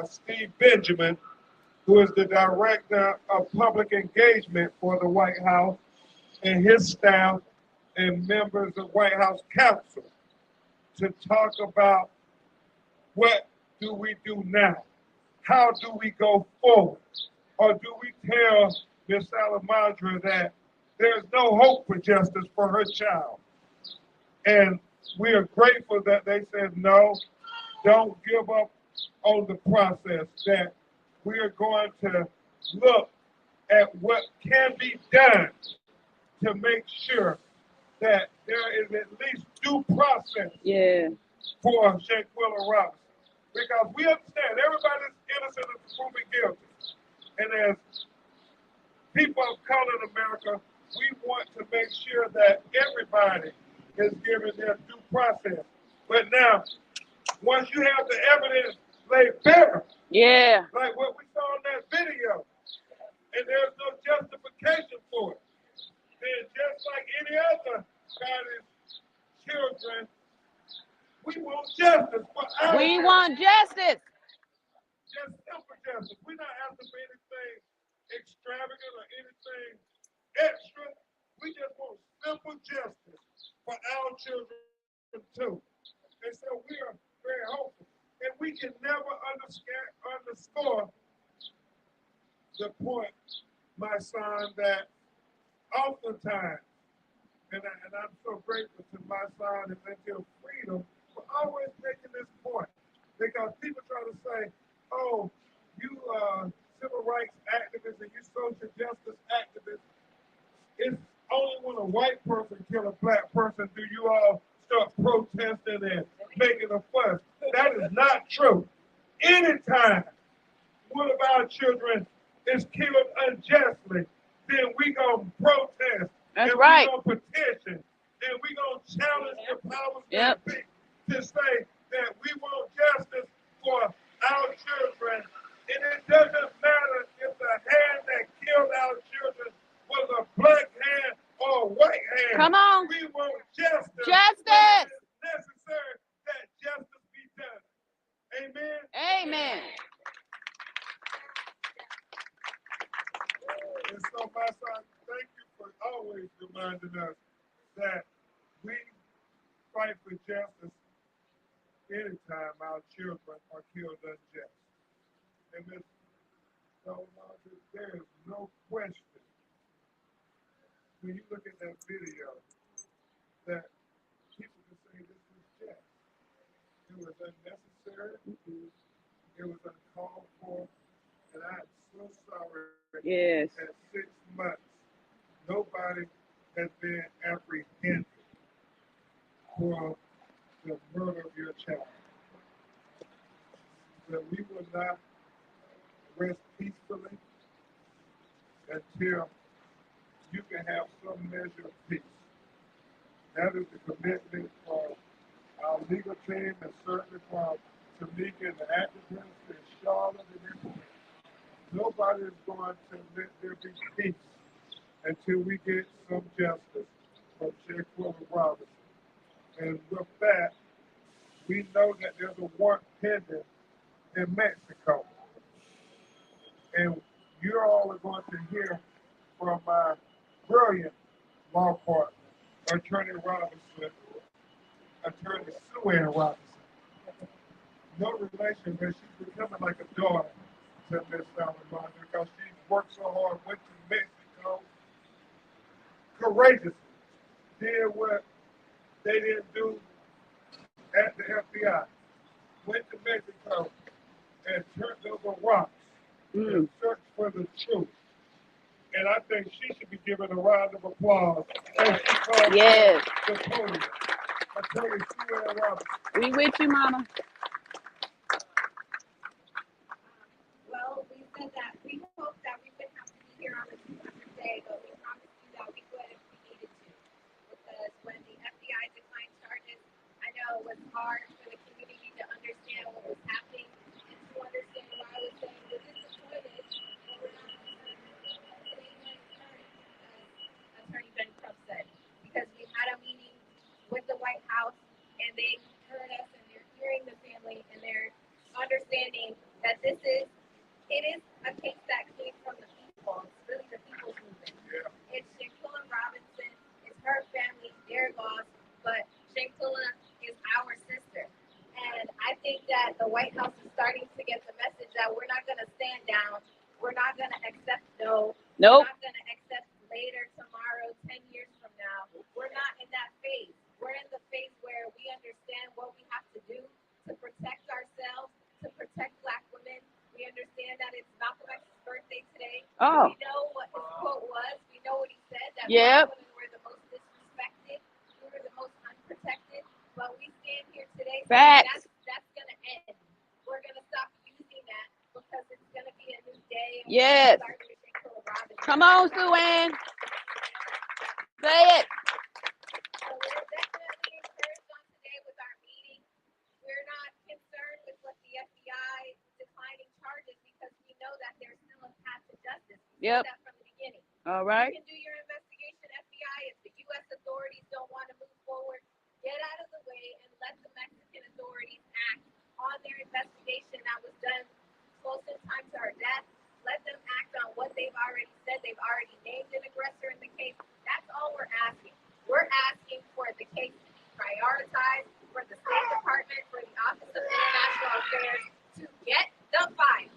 Steve Benjamin, who is the director of public engagement for the White House, and his staff and members of White House counsel to talk about what do we do now? How do we go forward? Or do we tell Ms. Salamandra that there's no hope for justice for her child? And we are grateful that they said no, don't give up on the process, that we are going to look at what can be done to make sure that there is at least due process for Shanquella Robinson. Because we understand everybody's innocent until proven guilty. And as people of color in America, we want to make sure that everybody is given their due process. But now, once you have the evidence laid bare, like what we saw in that video, and there's no justification for it, then just like any other body's children, we want justice for our We want justice. Just simple justice. We're not asking for anything extravagant or anything extra. We just want simple justice for our children too. And so we are very hopeful. And we can never underscore the point, my son, that oftentimes, and I'm so grateful to my son and Until Freedom for always making this point. Because people try to say, oh, you civil rights activists and you social justice activists, it's only when a white person kill a black person do you all start protesting and making a fuss. That is not true. Anytime one of our children is killed unjustly, then we gonna protest. That's and right. We gonna petition, and we gonna challenge the powers that be to say that we want justice for our children. And it doesn't matter if the hand that killed our children was a black hand or a white hand. Come on. We want justice. Justice. It is necessary that justice be done. Amen. Amen. And so, my son, thank you for always reminding us that we fight for justice anytime our children are killed unjust. And Ms. Solomon, there is no question, when you look at that video, that people can say this was just. It was unnecessary. It was uncalled for. And I'm so sorry. Yes. At 6 months, nobody has been apprehended for the murder of your child. That we will not rest peacefully until you can have some measure of peace. That is the commitment for our legal team and certainly for Tamika and the activists and Charlotte and everything. Nobody is going to let there be peace until we get some justice from Shanquella Robinson. And with that, we know that there's a warrant pending in Mexico. And you all are going to hear from my brilliant law partner, Attorney Robinson, Attorney Sue Ann Robinson. No relation, but she's becoming like a daughter to Miss Alabama because she worked so hard, went to Mexico, courageously, did what they didn't do at the FBI. Went to Mexico and turned over rocks and searched for the truth. And I think she should be given a round of applause as she calls the podium. Attorney Sue Ann Robinson. We with you, Mama. Well, we said that we hoped that we wouldn't have to be here on the 200th day, but we promised you that we would if we needed to. Because when the FBI declined charges, I know it was hard for the community to understand what was happening and to understand why I was saying we're disappointed and we're not as Attorney Ben Crump said. Because we had a meeting with the White House and they heard us and they're hearing the family and they're understanding that it is a case that came from the people. It's really the people's movement. Yeah. It's Shanquella Robinson. It's her family, their loss. But Shanquella is our sister. And I think that the White House is starting to get the message that we're not going to stand down. We're not going to accept no. Nope. We're not going to accept later, tomorrow, 10 years from now. We're not in that phase. We're in the phase where we understand what we have to do to protect ourselves, to protect Black women. We understand that it's Malcolm X's birthday today. Oh. We know what his quote was. We know what he said, that Black women were the most disrespected. We were the most unprotected. But we stand here today saying that's going to end. We're going to stop using that because it's going to be a new day. And yes. Come on, Sue Ann. Say it. So we're definitely encouraged on today with our meeting. We're not concerned with what the FBI declining charges because we know that there's still a path to justice. We said that from the beginning. All right. You can do your investigation, FBI. If the U.S. authorities don't want to move forward, get out of the way and let the Mexican authorities act on their investigation that was done close in time to our death. Let them act on what they've already said. They've already named an aggressor in the case. That's all we're asking. We're asking for the case to be prioritized, for the State Department, for the Office of International Affairs to get the file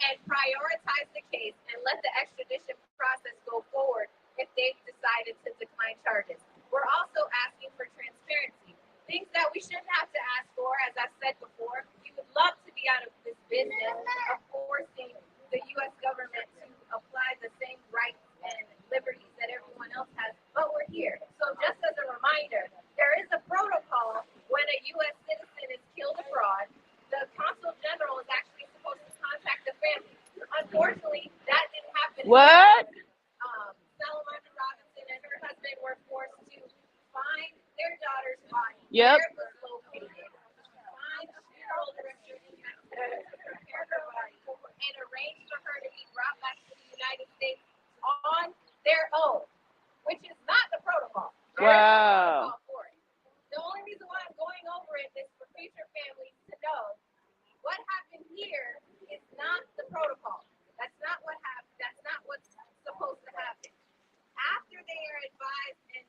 and prioritize the case and let the extradition process go forward if they've decided to decline charges. We're also asking for transparency, things that we shouldn't have to ask for. As I've said before, we would love to be out of this business of forcing the U.S. government to apply the same rights and liberties that everyone else has, but we're here. So just as a reminder, there is a protocol when a U.S. citizen is killed abroad. The consul general is actually supposed to contact the family. Unfortunately, that didn't happen. What? Salamandra Robinson and her husband were forced to find their daughter's body. Yep. Where it was located. Find a funeral director in Mexico to prepare her body and arrange for her to be brought back to the United States on their own, which is not the protocol. Wow. The only reason why I'm going over it is for future families to know what happened here is not the protocol. That's not what happened. That's not what's supposed to happen. After they are advised and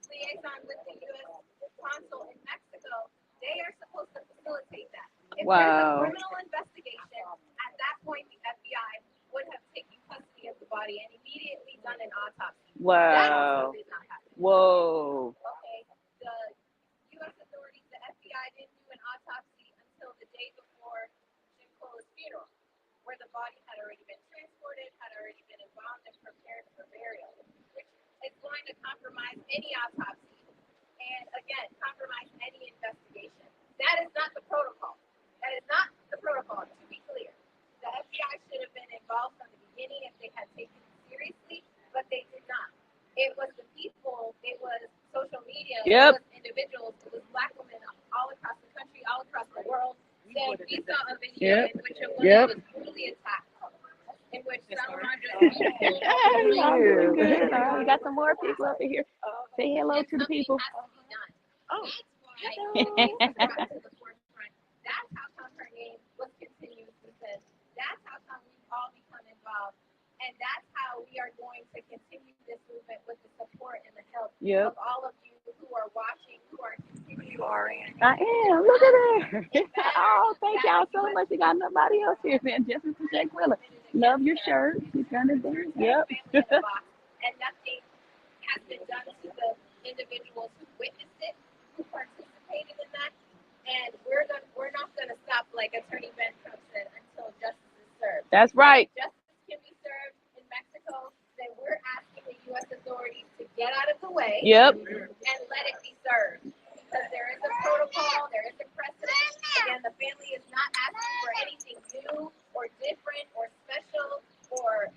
liaison with the U.S. consul in Mexico, they are supposed to facilitate that. If there's a criminal investigation, at that point the FBI would have taken custody of the body and immediately done an autopsy. Wow. That also did not happen. Whoa. Okay, the U.S. authorities, the FBI didn't do an autopsy until the day before Shanquella's funeral, where the body had already been transported, had already been embalmed and prepared for burial, which is going to compromise any autopsy and, again, compromise any investigation. That is not the protocol. That is not the protocol, to be clear. The FBI should have been involved from the beginning if they had taken it seriously, but they did not. It was the people, it was social media. Yep. It was individuals, it was Black women all across the country, all across the world, saying we saw a video in which a woman was brutally attacked, in which Salamander Doing good. We got some more people up in here. Say hello to the people. Oh, that's brought to the forefront. That's how come her name was continuously said. That's how come we've all become involved. And that's how we are going to continue this movement with the support and the help of all of you who are watching, who are continuing. I am. Look at her. Oh, thank y'all so much. You got nobody else here, man. Just for Shanquella. Love your shirt. She's gonna do. Yep. And nothing has been done to the individuals who witnessed it, who participated in that. And we're not gonna stop, like Attorney Ben Crump said, until justice is served. That's right. Justice can be served in Mexico. Then we're asking the U.S. authorities to get out of the way. Yep. And let it be served. Because there is a protocol, there is a precedent. Again, the family is not asking for anything new or different or special or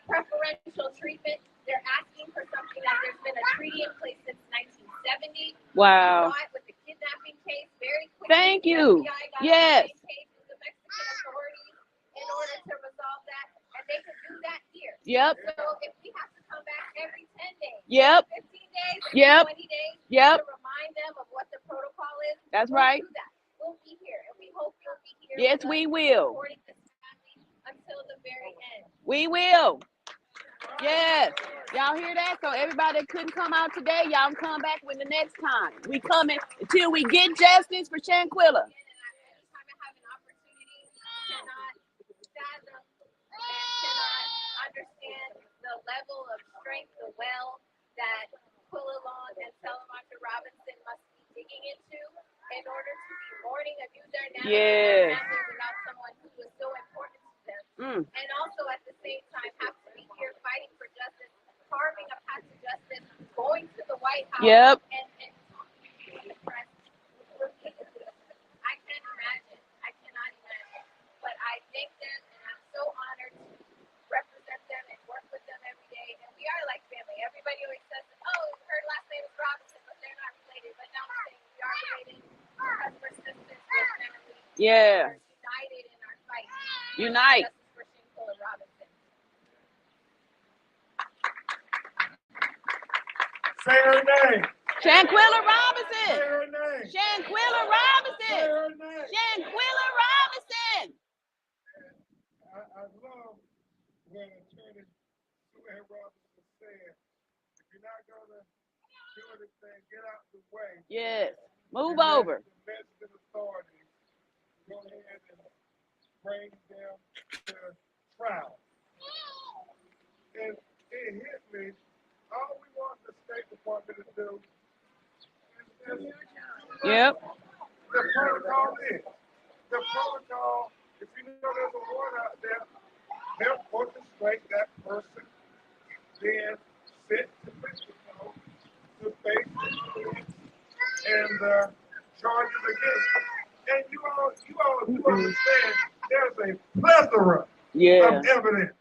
preferential treatment. They're asking for something that there's been a treaty in place since 1970. Wow. We saw it with the kidnapping case very quickly. Thank you. Yes. Case with the Mexican authorities in order to resolve that, and they can do that here. Yep. So if we have to come back every 10 days, Yep. 15 days, Yep. 20 days, Yep. to remind them of what the protocol is, That's we'll right. do that. We'll be here, and we hope you'll be here. Yes, we will. Supporting this family until the very end. We will. Yes. Y'all hear that? So everybody that couldn't come out today, y'all can come back when the next time. We coming until we get justice for Shanquella. Anytime I have an opportunity, cannot fathom and cannot understand the level of strength, the well that Quillalon and Salamander Robinson must be digging into in order to be mourning a new dynamic Yes. without someone who was so important to them. And also at the same time have to be here fighting for justice, carving a path to justice, going to the White House Yep. and talking to the press repeatedly. I can't imagine. I cannot imagine. But I thank them, and I'm so honored to represent them and work with them every day. And we are like family. Everybody always says, oh, her last name is Robinson, but they're not related. But now I'm saying we are related because we're sisters, we're family. Yeah. We're united in our fight. Unite. Justice for Shanquella Robinson. Say her name. Shanquella Say Robinson. her name. Shanquella Say Robinson. her name. Shanquella Robinson. I love when Attorney Sue Robinson said, if you're not going to do anything, get out the way. Yes. Move And let over. the Mexican authorities go ahead and bring them to trial. And it hit me. All we want the State Department to do is Yep. the protocol is. The protocol, if you know there's a warrant out there, help orchestrate that person, then sent to Mexico to face the police and charges against them. And you all understand there's a plethora Yeah. of evidence.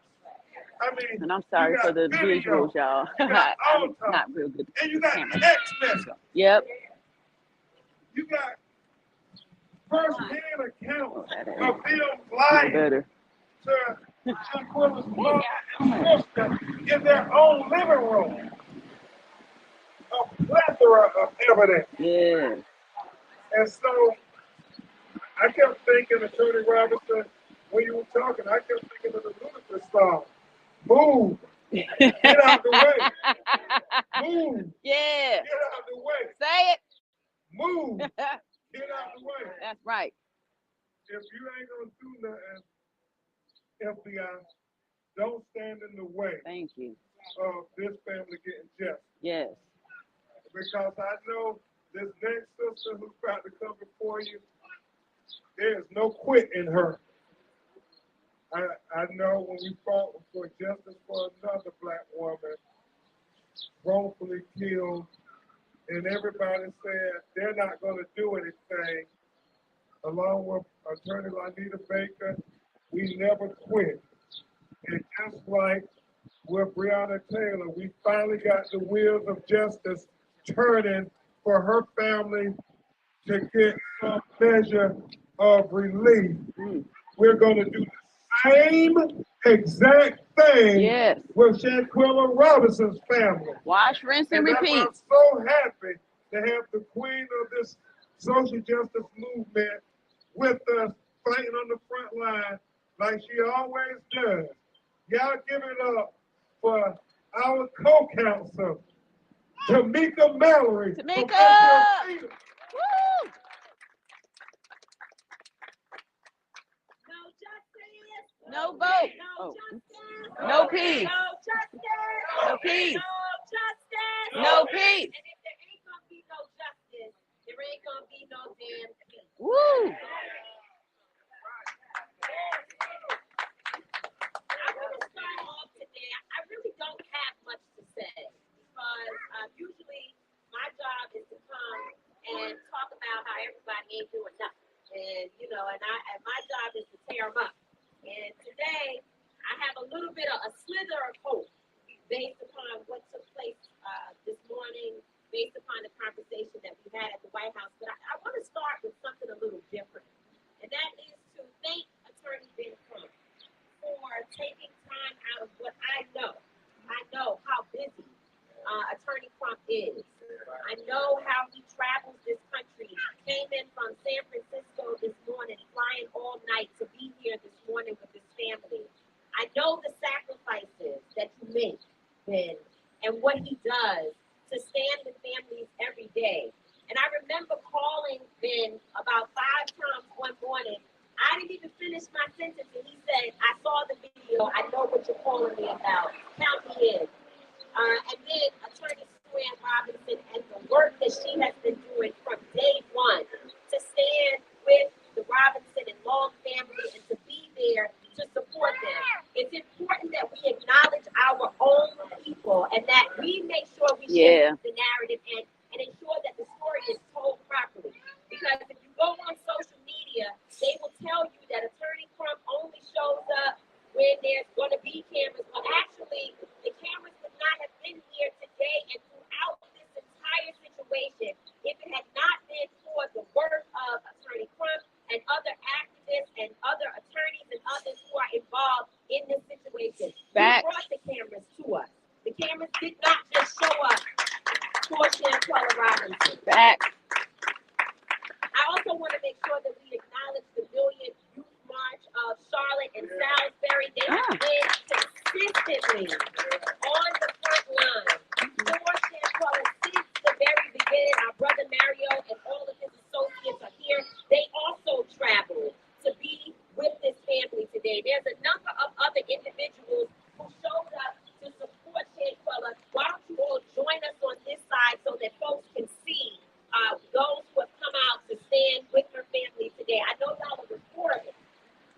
I mean, And I'm sorry you got for the video, visuals, y'all. you got I'm auto, not real good and you with the got camera. text messages. Yep. You got first-hand accounts Oh, that of ain't them no lying better. to Shanquella's mom and sister in their own living room. A plethora of evidence. Yeah. And so I kept thinking, Attorney Robinson, when you were talking, I kept thinking of the ludicrous song. Move. Get out the way. Move. Yeah. Get out the way. Say it. Move. Get out the way. That's right. If you ain't gonna do nothing, FBI, don't stand in the way Thank you. of this family getting justice. Yes. Because I know this next sister who's about to come before you, there is no quit in her. I know when we fought for justice for another black woman, wrongfully killed, and everybody said they're not going to do anything, along with Attorney Lanita Baker, we never quit. And just like with Breonna Taylor, we finally got the wheels of justice turning for her family to get some measure of relief. We're going to do the same exact thing with Shanquella Robinson's family. Wash, rinse, and repeat. I'm so happy to have the queen of this social justice movement with us, fighting on the front line like she always does. Y'all give it up for our co-counsel, Tamika Mallory. Tamika! Woo! No vote. Oh. No peace. No peace. No peace. And if there ain't gonna be no justice, there ain't gonna be no damn peace. Woo! I want to start off today. I really don't have much to say because usually my job is to come and talk about how everybody ain't doing nothing, and and my job is to tear them up. And today, I have a little bit of a slither of hope based upon what took place this morning, based upon the conversation that we had at the White House. But I want to start with something a little different, and that is to thank Attorney Ben Crump for taking time out of what I know. I know how busy Attorney Crump is. I know how he travels this country. Came in from San Francisco this morning, flying all night to be here this morning with his family. I know the sacrifices that you make, Ben, and what he does to stand with families every day. And I remember calling Ben about 5 times one morning. I didn't even finish my sentence, and he said, I saw the video. I know what you're calling me about. Count me in. And then Attorney Shanquella Robinson and the work that she has been doing from day one to stand with the Robinson and Long family and to be there to support them. It's important that we acknowledge our own people and that we make sure we shift the narrative and ensure that the story is told properly. Because if you go on social media, they will tell you that Attorney Crump only shows up when there's going to be cameras. Well, actually, the cameras would not have been here today and throughout this entire situation if it had not been for the work of Attorney Crump and other activists and other attorneys and others who are involved in this situation. They brought the cameras to us. The cameras did not just show up for Shanquella Robinson. I also want to make sure that we acknowledge the Million Youth March of Charlotte and Salisbury. They have been consistently on the front line for Shanquella since the very beginning. Our brother Mario and all of his associates are here. They also traveled to be with this family today. There's a number of other individuals who showed up to support Shanquella. Why don't you all join us on this side so that folks can see those who have come out to stand with her family today. I know y'all are recording,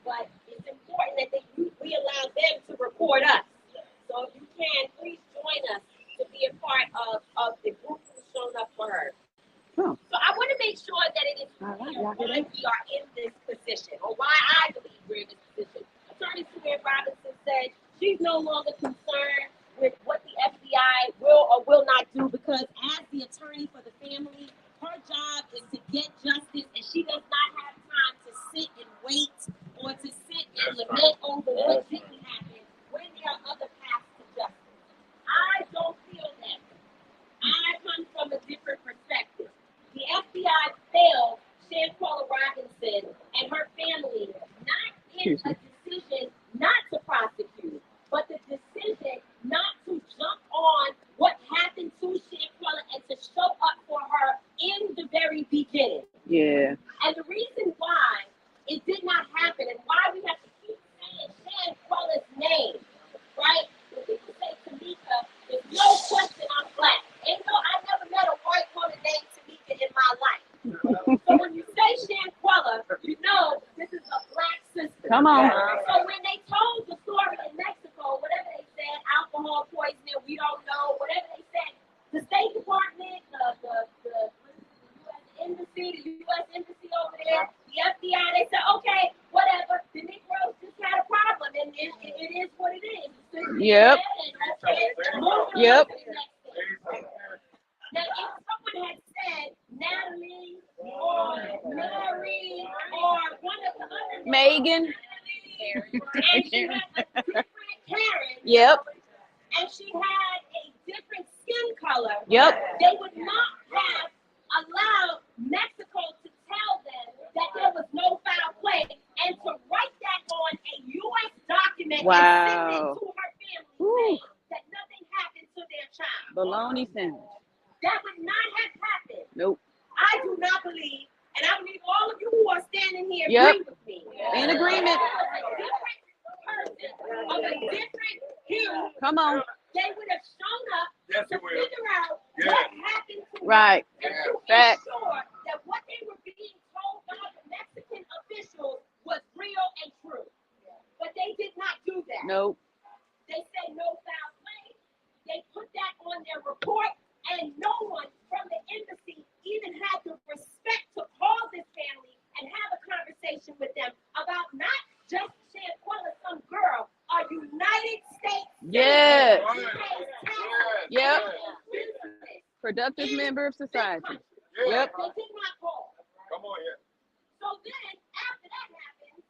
but it's important that we allow them to record us. So if you can, please join us to be a part of the group who's shown up for her. So I want to make sure that it is clear why we are in this position, or why I believe we're in this position. Attorney Shanquella Robinson said she's no longer concerned with what the FBI will or will not do because as the attorney for the family, her job is to get justice, and she does not have time to sit and wait or to sit and lament over what didn't happen when there are other paths to justice. I don't feel that. I come from a different perspective. The FBI failed Shanquella Robinson and her family not in a decision not to prosecute, but the decision not to jump on what happened to Shanquella and to show up for her in the very beginning. And the reason why it did not happen and why we have to keep saying Shanquella's name, right? When people say Tamika, there's no question I'm black. I never met a white woman named Tamika in my life. So when you say Shanquella, you know this is a black sister. Come on. So when they told the story in Mexico, whatever they said, alcohol poisoning, we don't know, whatever they said, the State Department, the U.S. Embassy over there, the FBI, they said, okay, whatever, the Negroes just had a problem, and it is what it is. Yep. Now, if Megan. And she had a different Karen. Yep. And she had a different skin color. Yep. They would not have allowed Mexico to tell them that there was no foul play and to write that on a U.S. document and send it to her family saying that nothing happened to their child. Bologna sandwich. That would not have happened. Nope. I do not believe, and I believe all of you who are standing here Yep. agree with me. In agreement. A different person of a different hue. Come on. They would have shown up to figure out what happened to them Right. and to Fact. ensure that what they were being told by the Mexican officials was real and true. But they did not do that. Nope. They said no foul play. They put that on their report, and no one from the embassy even had the respect to call this family and have a conversation with them about not just Shanquella, some girl, a United States Yes. citizen who pays taxes Yep. and business Productive in member of this society. country. Yep. They did not call. Come on here. So then, after that happened,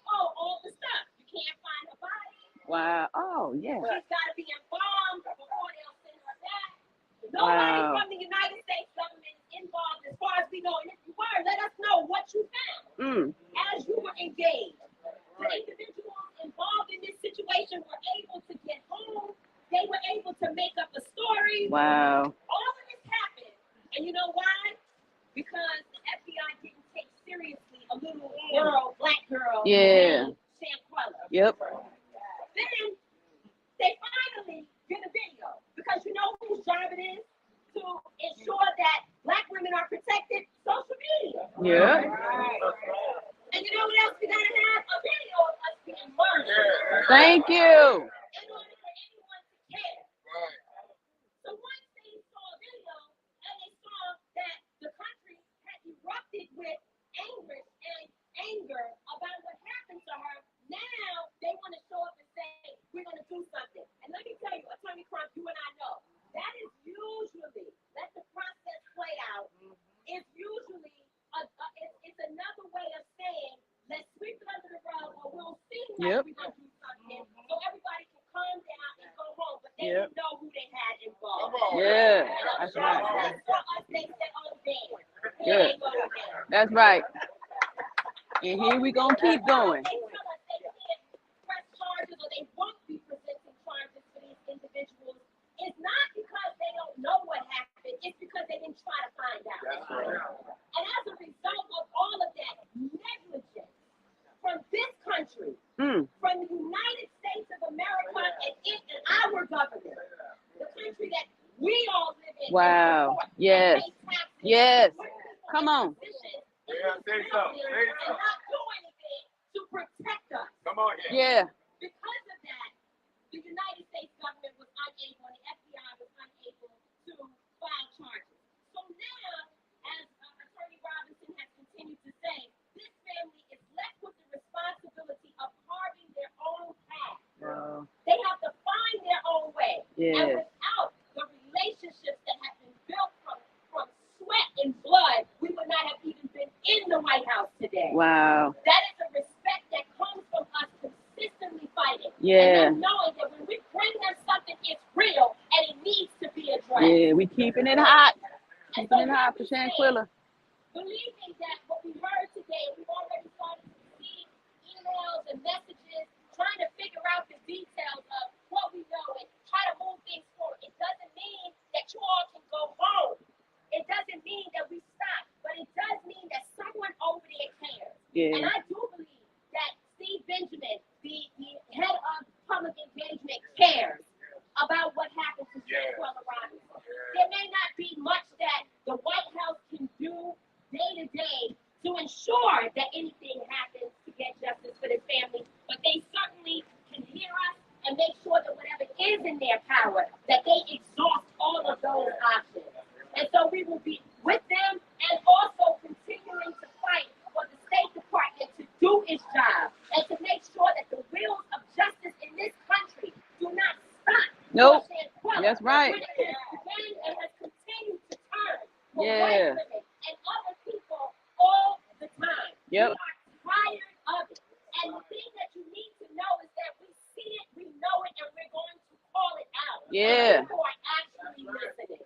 all the stuff. You can't find her body. Wow. Oh, yeah. She's got to be embalmed before they'll send her back. Nobody Wow. from the United States government is involved as far as we know. And if you were, let us know what you found as you were engaged. The individuals involved in this situation were able to get home. They were able to make up a story. Wow. All of this happened. And you know why? Because the FBI didn't take seriously a little girl, black girl, Yeah. named Shanquella. Yep. Then they finally did a video because you know whose job it is to ensure that black women are protected? Social media. Yeah. And you know what else we gotta have? A video of us being murdered. Thank you. In order for anyone to care. So once they saw a video and they saw that the country had erupted with anger about what happened to her, now they want to show up and say, we're going to do something. And let me tell you, Attorney Crump, you and I know, that is usually, let the process play out, it's usually, it's another way of saying, let's sweep it under the rug or we'll see like we're going to do something so everybody can calm down and go home. But they didn't know who they had involved. Yeah. And That's right. they saw us, they said, oh, damn. Here Good. they go again. That's right. And here we gonna keep going. They tell us they can't press charges or they won't be presenting charges for these individuals. It's not because they don't know what happened. It's because they didn't try to find out. That's right. And as a result of all of that negligence from this country, from the United States of America and our government, the country that we all live in. Wow. And support, Yes. and pay taxes, Yes. and put people Come in on. positions Yeah, say something. Say and something. not do anything to protect us. Come on here. Yeah. Because of that, the United States government was unable, and the FBI was unable to file charges. So now, as Attorney Robinson has continued to say, this family is left with the responsibility of carving their own path. Wow. They have to find their own way. Yeah. And without the relationships that have been built from sweat and blood, we would not have even been in the White House today. Wow. That is a respect that comes from us consistently fighting. Yeah. And them knowing that when we bring them something, it's real and it needs to be addressed. Yeah, we keeping it hot. And Keeping so it hot for we stand, Shanquella. believing that what we heard today, we've already started to receive emails and messages trying to figure out the details of what we know and try to move things forward. It doesn't mean that you all can go home. It doesn't mean that we stop, but it does mean that someone over there cares. And Yeah. I do believe that Steve Benjamin, the head of public engagement, cares about what happened to Shanquella Robinson. There may not be much that the White House can do day to day to ensure that anything happens to get justice for this family, but they certainly can hear us and make sure that whatever is in their power, that they exhaust all of those options. And so we will be with them and also continuing to fight for the State Department to do its job and to make sure that the wheels of justice in this country do not stop. Nope. for Shanquella, That's right. which has begun and has continued to turn for Yeah. white women and other people all the time. Yep. We are tired of it. And the thing that you need to know is that we see it, we know it, and we're going to call it out. Yeah. People are actually listening.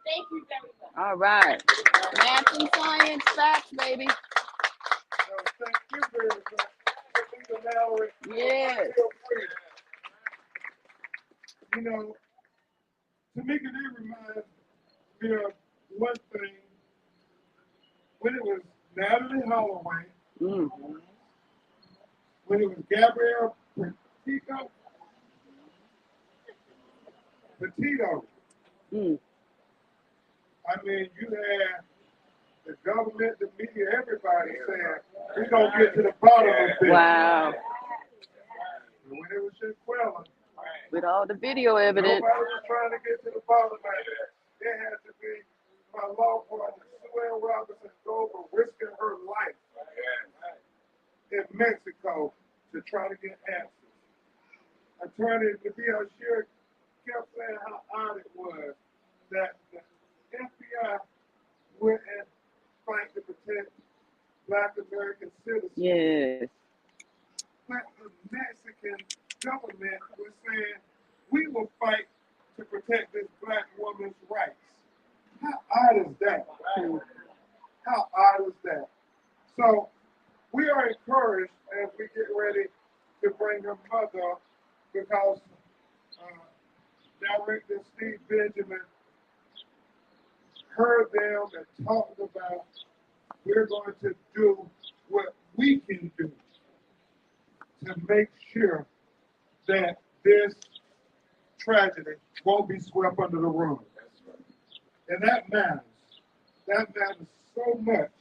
Thank you very much. All right. Math and science, facts, baby. Thank you very much. Tamika Mallory. Yes. Feel free. You know, Tamika did remind me of one thing. When it was Natalie Holloway, when it was Gabrielle Petito. I mean, you had the government, the media, everybody saying, we're going to get to the bottom of this. Wow. And when it was Shanquella, With all the video evidence. nobody was trying to get to the bottom of it. There had to be my law partner, Shanquella Robinson, over risking her life in Mexico to try to get answers. Attorney DeVille sure kept saying how odd it was that the FBI wouldn't fight to protect Black American citizens. Yes. But the Mexican government was saying, we will fight to protect this Black woman's rights. How odd is that? How odd is that? So we are encouraged as we get ready to bring her mother, because Director Steve Benjamin heard them and talked about we're going to do what we can do to make sure that this tragedy won't be swept under the rug. And that matters. That matters so much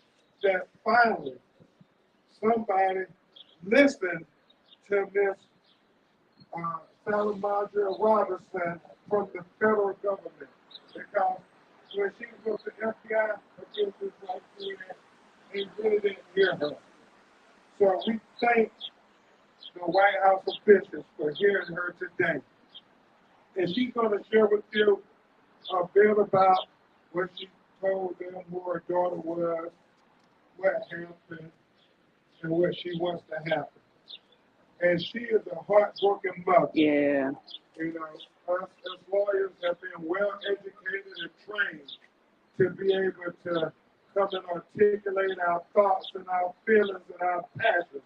that finally somebody listened to Miss Shanquella Robinson from the federal government. Because when she was with the FBI officials like that, they really didn't hear her. So we thank the White House officials for hearing her today. And she's going to share with you a bit about what she told them who her daughter was, what happened, and what she wants to happen. And she is a heartbroken mother. Yeah. You know, us as lawyers have been well educated and trained to be able to come and articulate our thoughts and our feelings and our passions.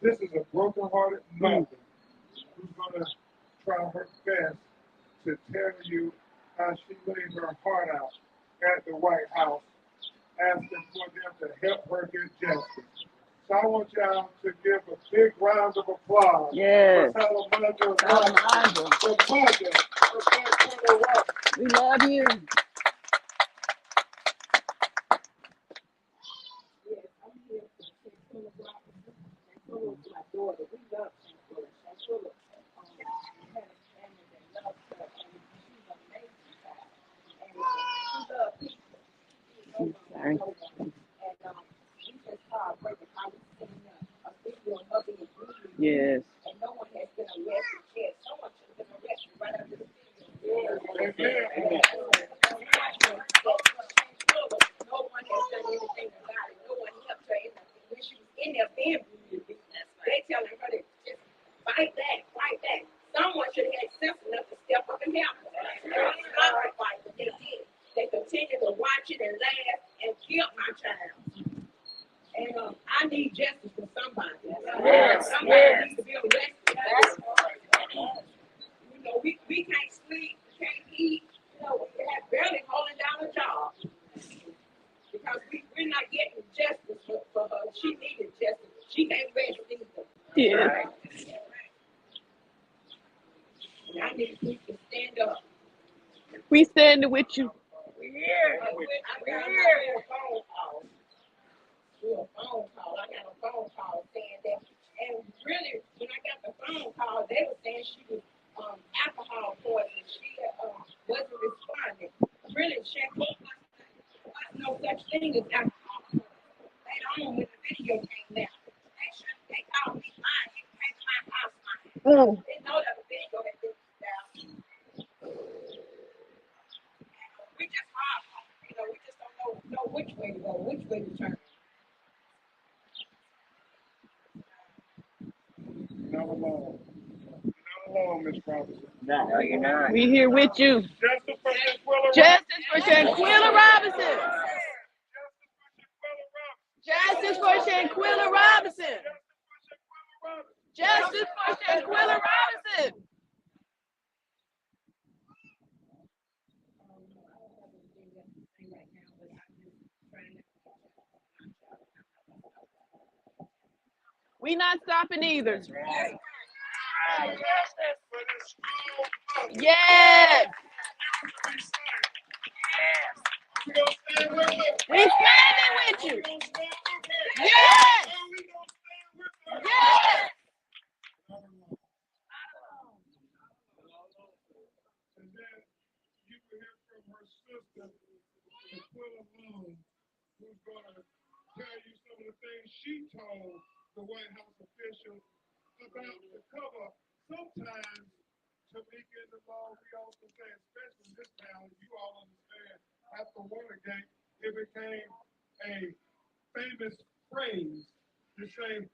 This is a broken-hearted mother who's going to try her best to tell you how she laid her heart out at the White House, asking for them to help her get justice. So I want y'all to give a big round of applause Yes. for Salamandra Robinson, the mother of Shanquella Robinson. We love you. Yes, I'm here for Shanquella Robinson. Shanquella was my daughter. We love Shanquella. Shanquella had a family that loved her, and she's an amazing child. And she loved people. Sorry. And we just heartbreaking how we seen a video of her being bruised. Yes. And no one has been arrested yet. Someone should have been arrested right after the video. No one has done anything about it. No one helped her when she was in there being bruised. They telling her to just fight back, fight back. Someone should have had sense enough to step up and help her. It was not her fight, but they did. They continued to watch it and laugh and kill my child. And I need justice for somebody. Yes, Somebody yes. needs to be arrested. You know, we can't sleep, we can't eat. You know, we have barely holding down a job. Because we're not getting justice for her. She needed justice. She can't rest either. Yeah. And I need people to stand up. We standing with you. We're here. I got a phone call. I got a phone call saying that. And really, when I got the phone call, they were saying she was alcohol poisoning. She wasn't responding. Really, Shanquella was no such thing as alcohol poisoning. Later on, when the video came out, they called me lying. You came to my house lying. They know that the video had been out. We just hard, you know, we just don't know which way to go, which way to turn. alone, Miss Robinson. No, you're not. We here with you. Justice for Shanquella Justice for Shanquella Robinson. Justice Justice for Shanquella Robinson. for Shanquella Robinson. Justice for Shanquella Robinson. Justice for Shanquella Robinson. We not stopping either. Justice for this school. Yes. We gonna stand with you. We standing with you. We gonna stand with you. Yes. We gonna stand with you. Yes. And then you will hear from her sister, Shanquella Long, who's gonna tell you some of the things she told the White House officials about the cover. Sometimes, Tamika and the law, we also say, especially this town, you all understand, after Watergate, it became a famous phrase to say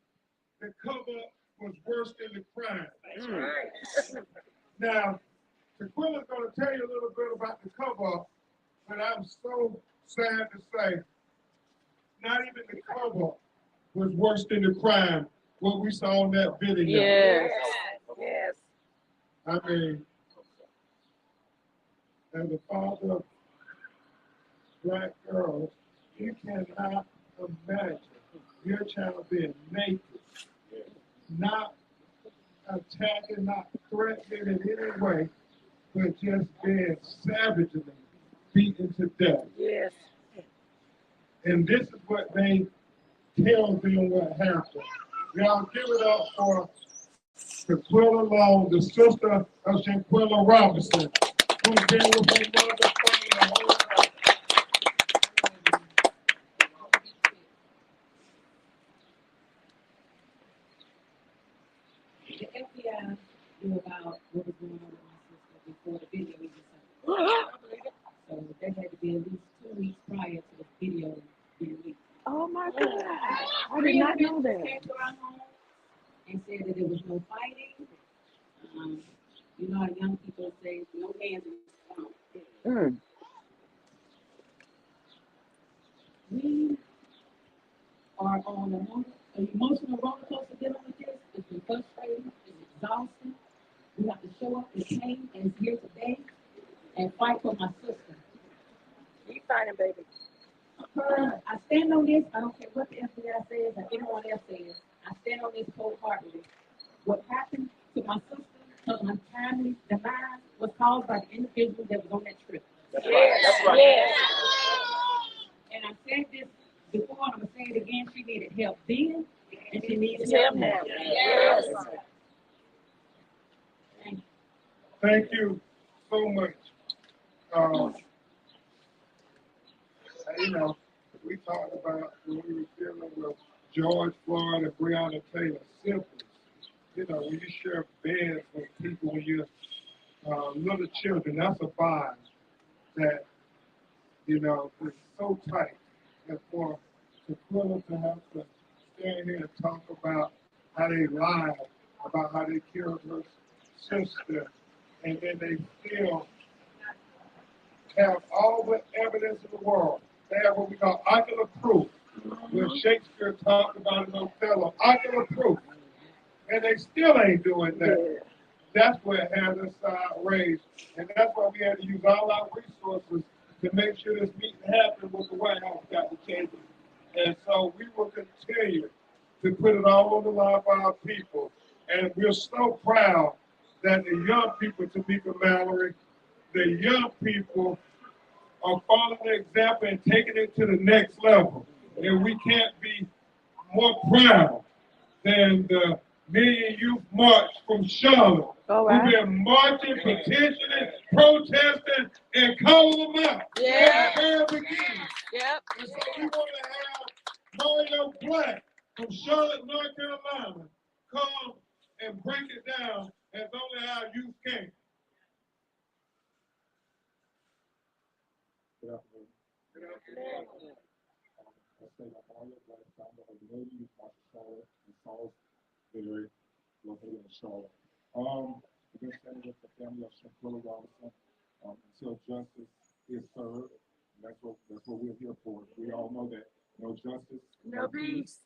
the cover was worse than the crime. That's right. Now, Shaquilla's going to tell you a little bit about the cover, but I'm so sad to say, not even the cover was worse than the crime, what we saw in that video. Yes. Yes. I mean, as a father of black girls, you cannot imagine your child being naked, not attacking, not threatening in any way, but just being savagely beaten to death. Yes. And this is what they tell them what happened. Y'all give it up for Shanquella Long, the sister of Shanquella Robinson, who's been with her mother from the whole time. The FBI knew about what was going on with my sister before the video even started. So there had to be at least 2 weeks prior to the video being leaked. Oh my God. I did not know that. Came to our home and said that there was no fighting. You know how young people say, no hands in the phone. We are on an emotional roller coaster dealing with this. It's been frustrating. It's exhausting. We have to show up in pain and here today and fight for my sister. Keep fighting, baby. I stand on this. I don't care what the FBI says or anyone else says. I stand on this wholeheartedly. What happened to my sister, her untimely demise, was caused by the individual that was on that trip. That's right. That's right. Yes. And I said this before, and I'm going to say it again. She needed help then, and she needs Tell help now. now. Yes. Thank you. Thank you so much. You know, we talked about when we were dealing with George Floyd and Breonna Taylor siblings. You know, when you share beds with people, when you're little children, that's a bond that, you know, is so tight. And for Shanquella to have to stand here and talk about how they lied, about how they killed her sister, and then they still have all the evidence in the world. They have what we call ocular proof. When Shakespeare talked about in Othello, ocular proof. And they still ain't doing that. That's what has us outraged. And that's why we had to use all our resources to make sure this meeting happened with the White House got the table. And so we will continue to put it all on the line for our people. And we're so proud that the young people, Tamika Mallory, the young people are following the example and taking it to the next level. And we can't be more proud than the Million Youth March from Charlotte. All right. We've been marching, petitioning, protesting, and calling them out. Yeah. At the very beginning. Yep. And so we want to have Mario Black from Charlotte, North Carolina, come and break it down as only our youth can. Good afternoon. Good afternoon. I say I'm Mario Black, founder of the Million Youth March in Charlotte and Salisbury, located in Charlotte. I've been standing with the family of Shanquella Robinson until justice is served. And that's what we're here for. We all know that no justice, no peace.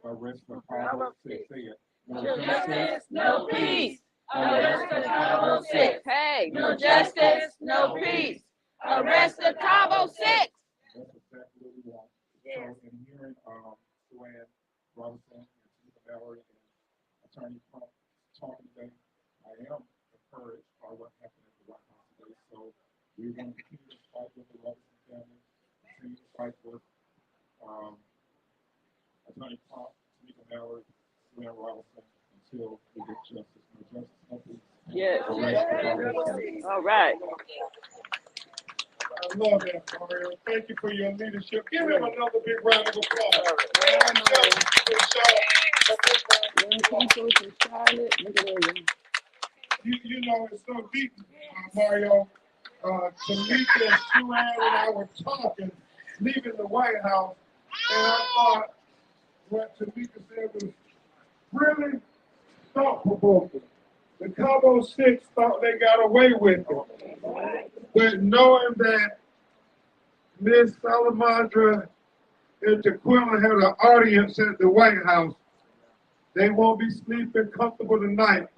Arrest the power. Say it. No justice, no peace. Arrest the Cabo Six. Hey, no justice, no peace. Arrest the Cabo Six. That's exactly what we want. So in hearing Shanquella Robinson and Tamika Mallory and Attorney Crump talking today, I am encouraged by what happened at the White House today. So we're going to continue to fight with the Robinson family, continue to fight with Attorney Crump, Tamika Mallory, Shanquella Robinson until we get justice. No justice, no peace. Yes. All right. I love that, Mario. Thank you for your leadership. Give him another big round of applause. You know, it's so deep, Mario. Tamika, Sue Ann, and I were talking, leaving the White House, and I thought what Tamika said was really thought-provoking. The Cabo Six thought they got away with it. But knowing that Miss Salamandra and Tequila had an audience at the White House, they won't be sleeping comfortable tonight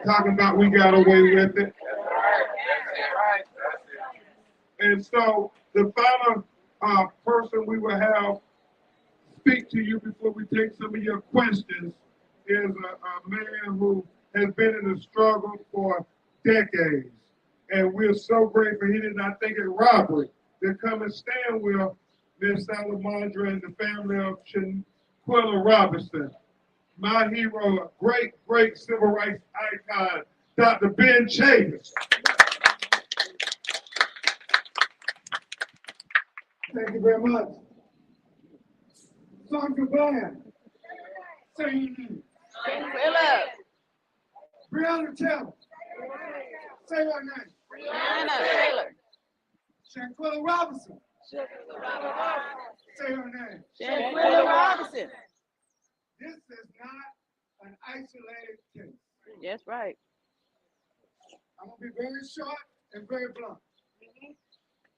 talking about we got away with it. And so the final person we will have speak to you before we take some of your questions is a man who has been in the struggle for decades. And we're so grateful he did not think it robbery to come and stand with Miss Salamandra and the family of Shanquella Robinson. My hero, a great civil rights icon, Dr. Ben Chavis. Thank you very much. Song goodbye. Say your name. Shanquella. Breonna Taylor. Say her name. Breonna Taylor. Shanquella Robinson. Say her name. Shanquella Robinson. This is not an isolated case. That's right. I'm going to be very short and very blunt.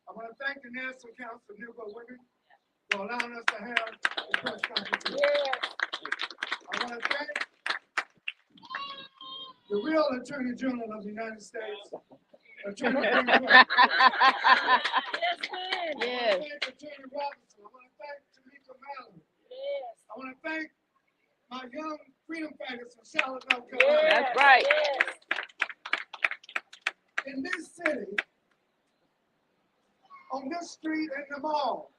I want to thank the National Council of Negro Women for allowing us to have the press conference. I want to thank the real Attorney General of the United States, Attorney General. Yes. I want to thank Attorney Robinson. I want to thank Tamika Mallory. I want to thank my young freedom fighters from Charlotte, North Carolina. That's right. In this city, on this street in the mall,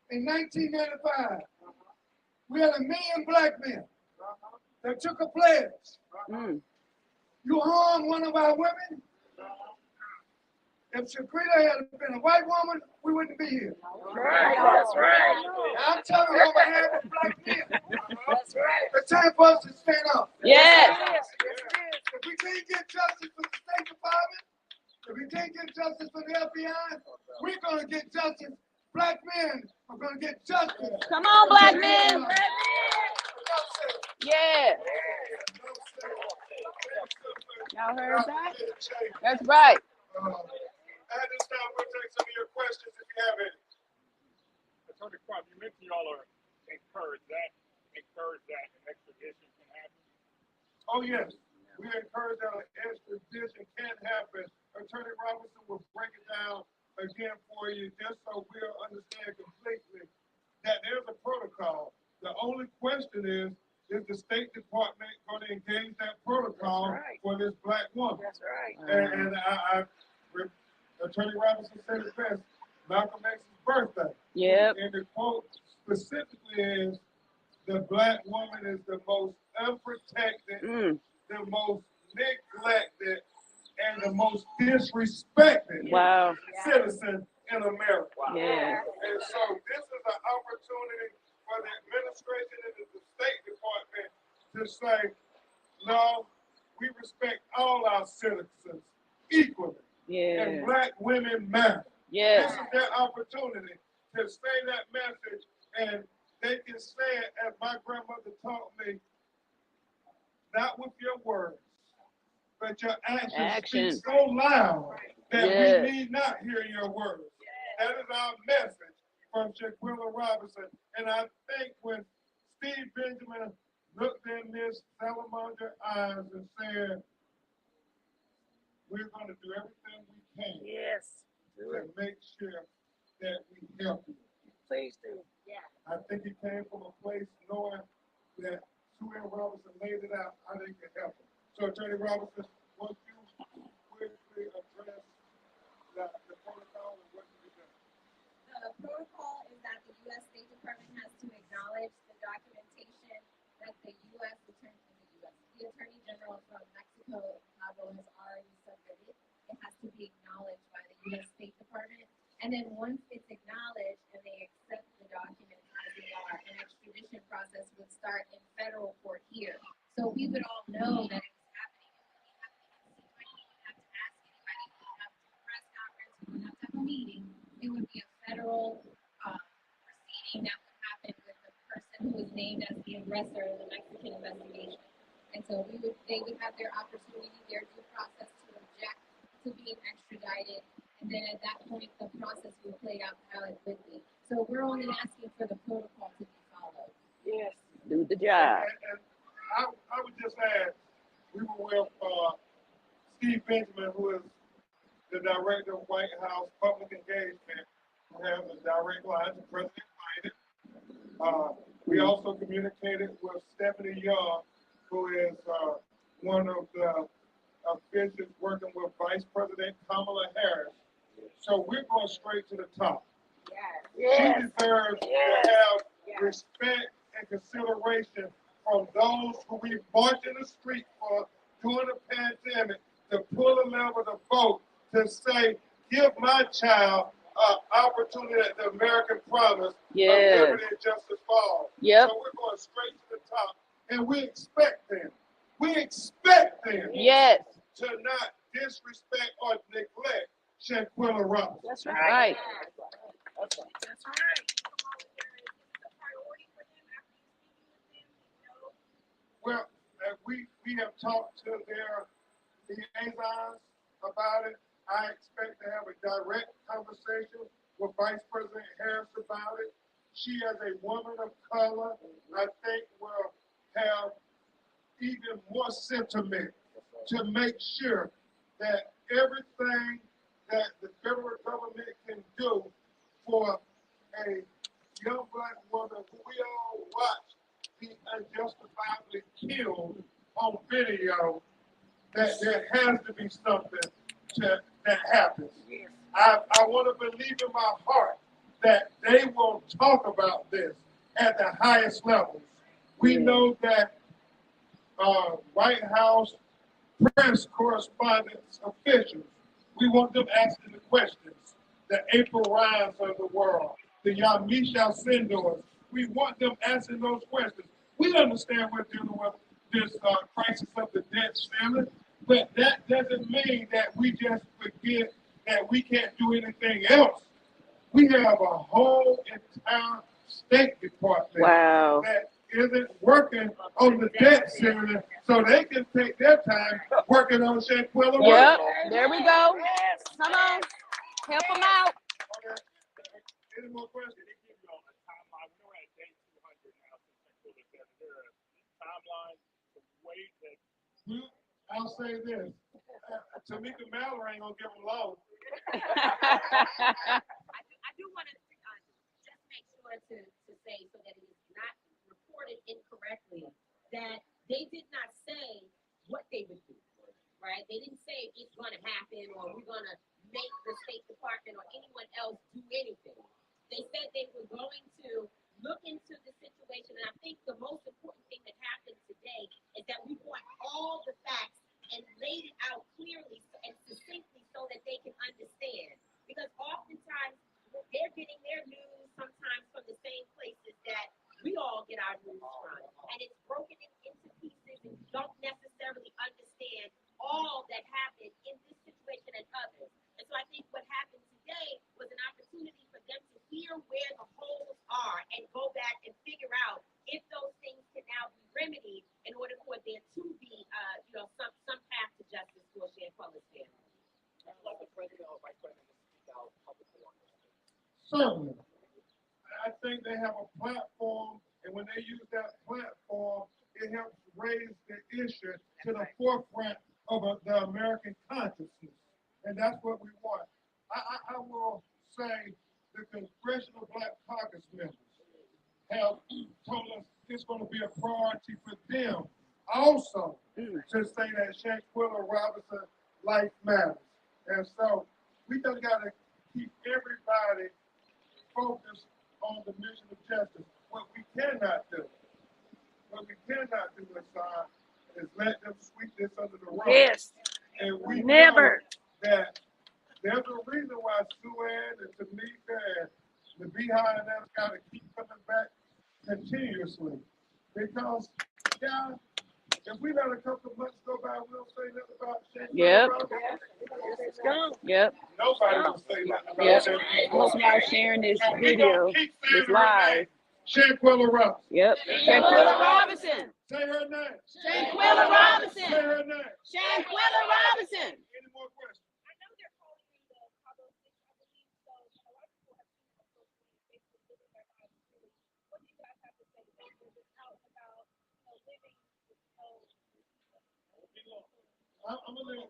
in 1995, we had 1 million black men that took a pledge. You harm one of our women. If Shanquella had been a white woman, we wouldn't be here. That's right. Now, I'm telling you on behalf of black men. That's right. It's time for us to stand up. Yes. If we can't get justice for the State Department, if we can't get justice for the FBI, we're going to get justice. Black men are going to get justice. Come on, black men. Yeah. Y'all heard that? That's right. At this time, we'll take some of your questions if you have any. Attorney Crump, you mentioned y'all are encouraged that an extradition can happen. Oh, yes. We encourage that an extradition can happen. Attorney Robinson will break it down again for you, just so we'll understand completely that there's a protocol. The only question is the State Department going to engage that protocol for this black woman? That's right. And Attorney Robinson said it best, Malcolm X's birthday. Yep. And the quote specifically is, the black woman is the most unprotected, the most neglected, and the most disrespected citizen in America. Yeah. And so this is an opportunity for the administration and the State Department to say, no, we respect all our citizens equally. Yeah. And black women matter. Yes. This is their opportunity to say that message, and they can say it as my grandmother taught me, not with your words, but your actions Action. speak so loud that Yes. we need not hear your words. That is our message from Shanquella Robinson. And I think when Steve Benjamin looked in Miss Salamander eyes and said, we're going to do everything we can to make sure that we help you. Please do. I think it came from a place knowing that Sue Ann Robinson laid it out how they could help them. So Attorney Robinson, won't you quickly address the protocol and what to be done? The protocol is that the U.S. State Department has to acknowledge the documentation that the Attorney General from Mexico, Pablo, has already submitted. It has to be acknowledged by the U.S. State Department. And then once it's acknowledged and they accept the documents as they are, an extradition process would start in federal court here. So we would all know that it's happening. It wouldn't have to ask anybody. We wouldn't have to press conference. We wouldn't have to have a meeting. It would be a federal proceeding that would happen with the person who was named as the aggressor in the Mexican investigation. And so they would have their opportunity, their due process to object to being extradited. And then at that point, the process will play out how it would be. So we're only asking for the protocol to be followed. Yes. Do the job. And I would just add, we were with Steve Benjamin, who is the director of White House Public Engagement, who has a direct line to President Biden. We also communicated with Stephanie Young, who is one of the officials working with Vice President Kamala Harris. So we're going straight to the top. Yes. She deserves to have respect and consideration from those who we marched in the street for during the pandemic to pull a lever to vote to say, give my child an opportunity at the American promise of liberty and justice for all. Yep. So we're going straight to the top. And we expect them. We expect them Yes. to not disrespect or neglect Shanquella Robinson. That's Right. right. That's right. It's a priority for them after you speaking with them. Well, we have talked to their liaisons about it. I expect to have a direct conversation with Vice President Harris about it. She, as a woman of color, I think will have even more sentiment to make sure that everything that the federal government can do for a young black woman who we all watch be unjustifiably killed on video, that there has to be something that happens. I want to believe in my heart that they will talk about this at the highest levels. We know that White House press correspondence officials, we want them asking the questions. The April Ryans of the world, the Yamisha Sindors, we want them asking those questions. We understand we're dealing with this crisis of the debt ceiling, but that doesn't mean that we just forget that we can't do anything else. We have a whole entire State Department that isn't working on the debt ceiling, so they can take their time working on Shanquella. Yep, there we go. Come on, help them out. Okay. Any more questions? They give you on a timeline. We're at day 200 now since Shanquella said there are timelines, some ways that. I'll say this. Tamika Mallory ain't gonna give them long. I do want to just make sure to say, so that it is not reported incorrectly, that they did not say what they would do, right? They didn't say it's going to happen or we're going to make the State Department or anyone else do anything. They said they were going to look into the situation, and I think the most important thing that happened today is that we brought all the facts and laid it out clearly and succinctly so that they can understand. Because oftentimes they're getting their news sometimes from the same places that we all get our news from. And it's broken into pieces and you don't necessarily understand all that happened in this situation and others. And so I think what happened today was an opportunity for them to hear where the holes are and go back and figure out if those things can it helps raise the issue to the forefront of the American consciousness. And that's what we want. I will say the Congressional Black Caucus members have told us it's going to be a priority for them also to say that Shanquella Robinson life matters. And so we just got to keep everybody focused on the mission of justice. What we cannot do is let them sweep this under the rug. Yes. And we Never. know that there's a reason why Sue-Ann and Tamika and the Beehive and them got to keep coming back continuously. Because, yeah, if we let a couple of months go by, we don't say nothing about Shanquella Yep. Robinson. It's gone. Yep. Nobody will say nothing about Yep. Shanquella Hope y'all sharing this video, this live. Shanquella Robinson. Yep. Shanquella Robinson. Say her name. Shanquella Robinson. Say her name. Shanquella Robinson. Any more questions? I know they're calling you the Cabo 6, I believe, so a lot of people have seen the post on Facebook living their lives freely. What do you guys have to say? They're just out and about, living with I'm going to let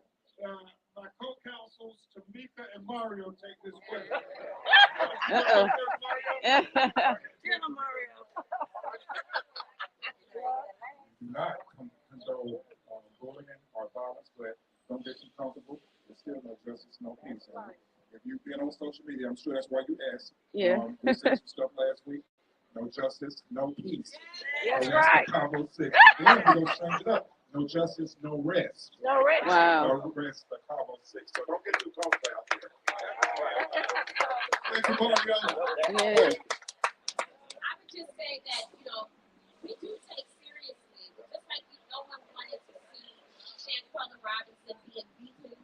my co-counsels, Tamika and Mario, take this question. Uh-oh. Tell them, Mario. Do not condone bullying or violence, but don't get too comfortable. There's still no justice, no peace. And if you've been on social media, I'm sure that's why you asked. Yeah. We said some stuff last week. No justice, no peace. That's So right. the Cabo 6. Then we're going to change it up. No justice, no rest. No rest. Wow. No rest, the Cabo 6. So don't get too comfortable out there. Thank you, Mario. Yeah. I would just say that, we do take seriously, just like no one wanted to see Shanquella Robinson being beaten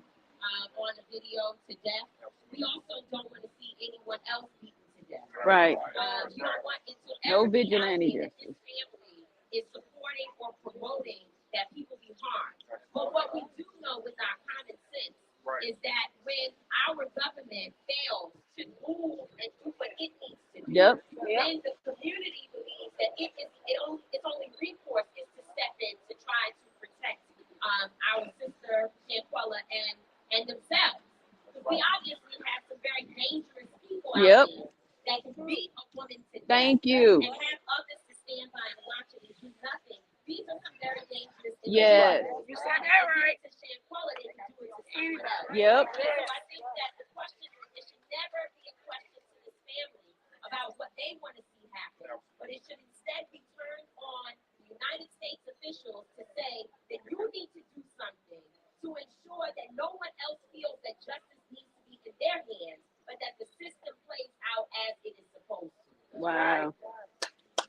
on a video to death. We also don't want to see anyone else beaten to death. Right. You don't want it to No ever be vigilante out there that this family is supporting or promoting that people be harmed. But what we do know with our common sense is that when our government fails to move and do what it needs to do, Yep. then the community believes that its only recourse is to step in to try to protect our sister Shanquella and themselves. Because we obviously have some very dangerous people out Yep. there that can beat a woman to death Thank you. and have others to stand by and watch it and do nothing. These are some very dangerous Yes. individuals. You said that right. To Shanquella, they can do it to someone else. Yep. So I think that the question, it should never be a question to this family about what they want to see happen, but it should instead be turned on the United States officials to say that you need to do something to ensure that no one else feels that justice needs to be in their hands, but that the system plays out as it is supposed to. Wow.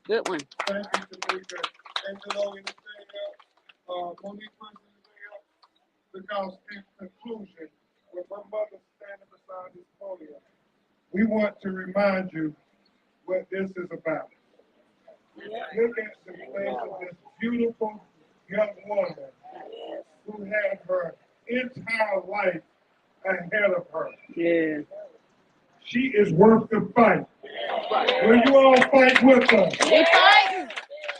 Good one. Thank you, Tamika. Angelo, anything else? Monique, anything else? Because in conclusion, with my mother standing beside this podium, we want to remind you what this is about. Look at the face of this beautiful young woman who had her entire life ahead of her. Yeah. She is worth the fight. Will you all fight with her? We fighting.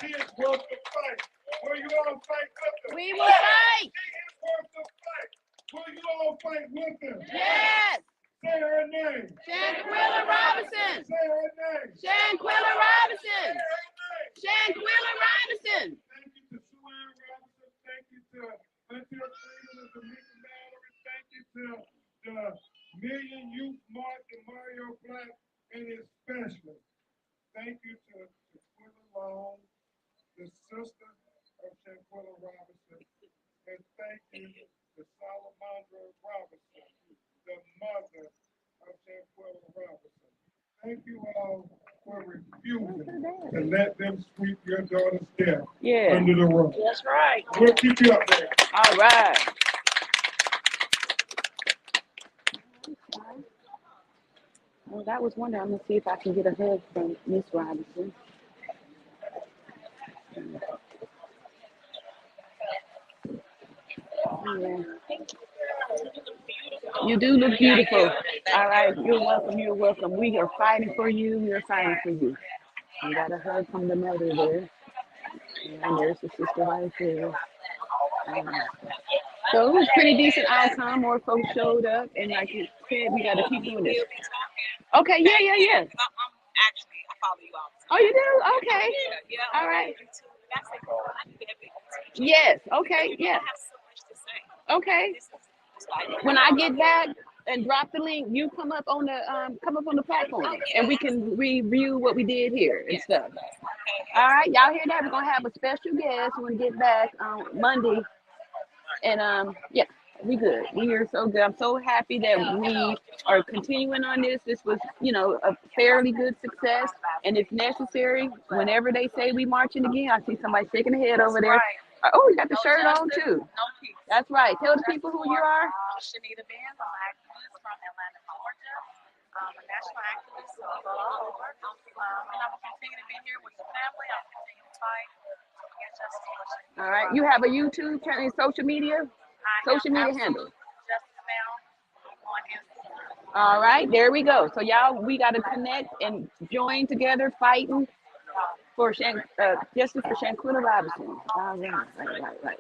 She is worth the fight. Will you all fight with her? We will fight. She is worth the fight. Will you all fight with her? Yes. Say her name. Shanquella Robinson. Say her name. Shanquella Robinson. Say her name. Shanquella Robinson. Thank you to Sue-Ann Robinson. Thank you to Hunter Freeman and Tamika Mallory. Thank you to the Million Youth March and Mario Black, and especially thank you to Twitter Long, the sister of Shanquella Robinson, and thank you to Salamandra Robinson, the mother of Shanquella Robinson. Thank you all for refusing to let them sweep your daughter's death Yeah. under the rug. That's right. We'll keep you up there. All right. Well, that was wonderful. I'm gonna see if I can get a hug from Miss Robinson. Yeah. You do look beautiful. All right, you're welcome. You're welcome. We are fighting for you. We are fighting for you. You got a hug from the mother there. Yeah. And there's the sister right there. So it was pretty decent outcome. More folks showed up, and like you said, we got to keep doing this. Okay, yeah, yeah, yeah. Actually, I follow you all the time. Oh, you do? Okay. Yeah. All right. That's like, I need to have it. Yes. Okay. Yeah. I have so much to say. Okay. When I get back and drop the link, you come up on the platform, and we can review what we did here and stuff. All right, y'all hear that? We're gonna have a special guest when we get back on Monday, and yeah, we good. We are so good. I'm so happy that we are continuing on this. This was, a fairly good success, and if necessary, whenever they say we marching again, I see somebody shaking their head over there. Oh, you got the shirt on too. That's right. Tell the people who you are. Shanita Band, I'm an activist from Atlanta, Georgia. I'm a national activist all over. And I will continue to be here with the family. I'll continue to fight to get justice. All right. You have a YouTube channel and social media handle. Justice Now on Instagram. All right, there we go. So y'all, we got to connect and join together, fighting for justice for Shanquella Robinson. All right.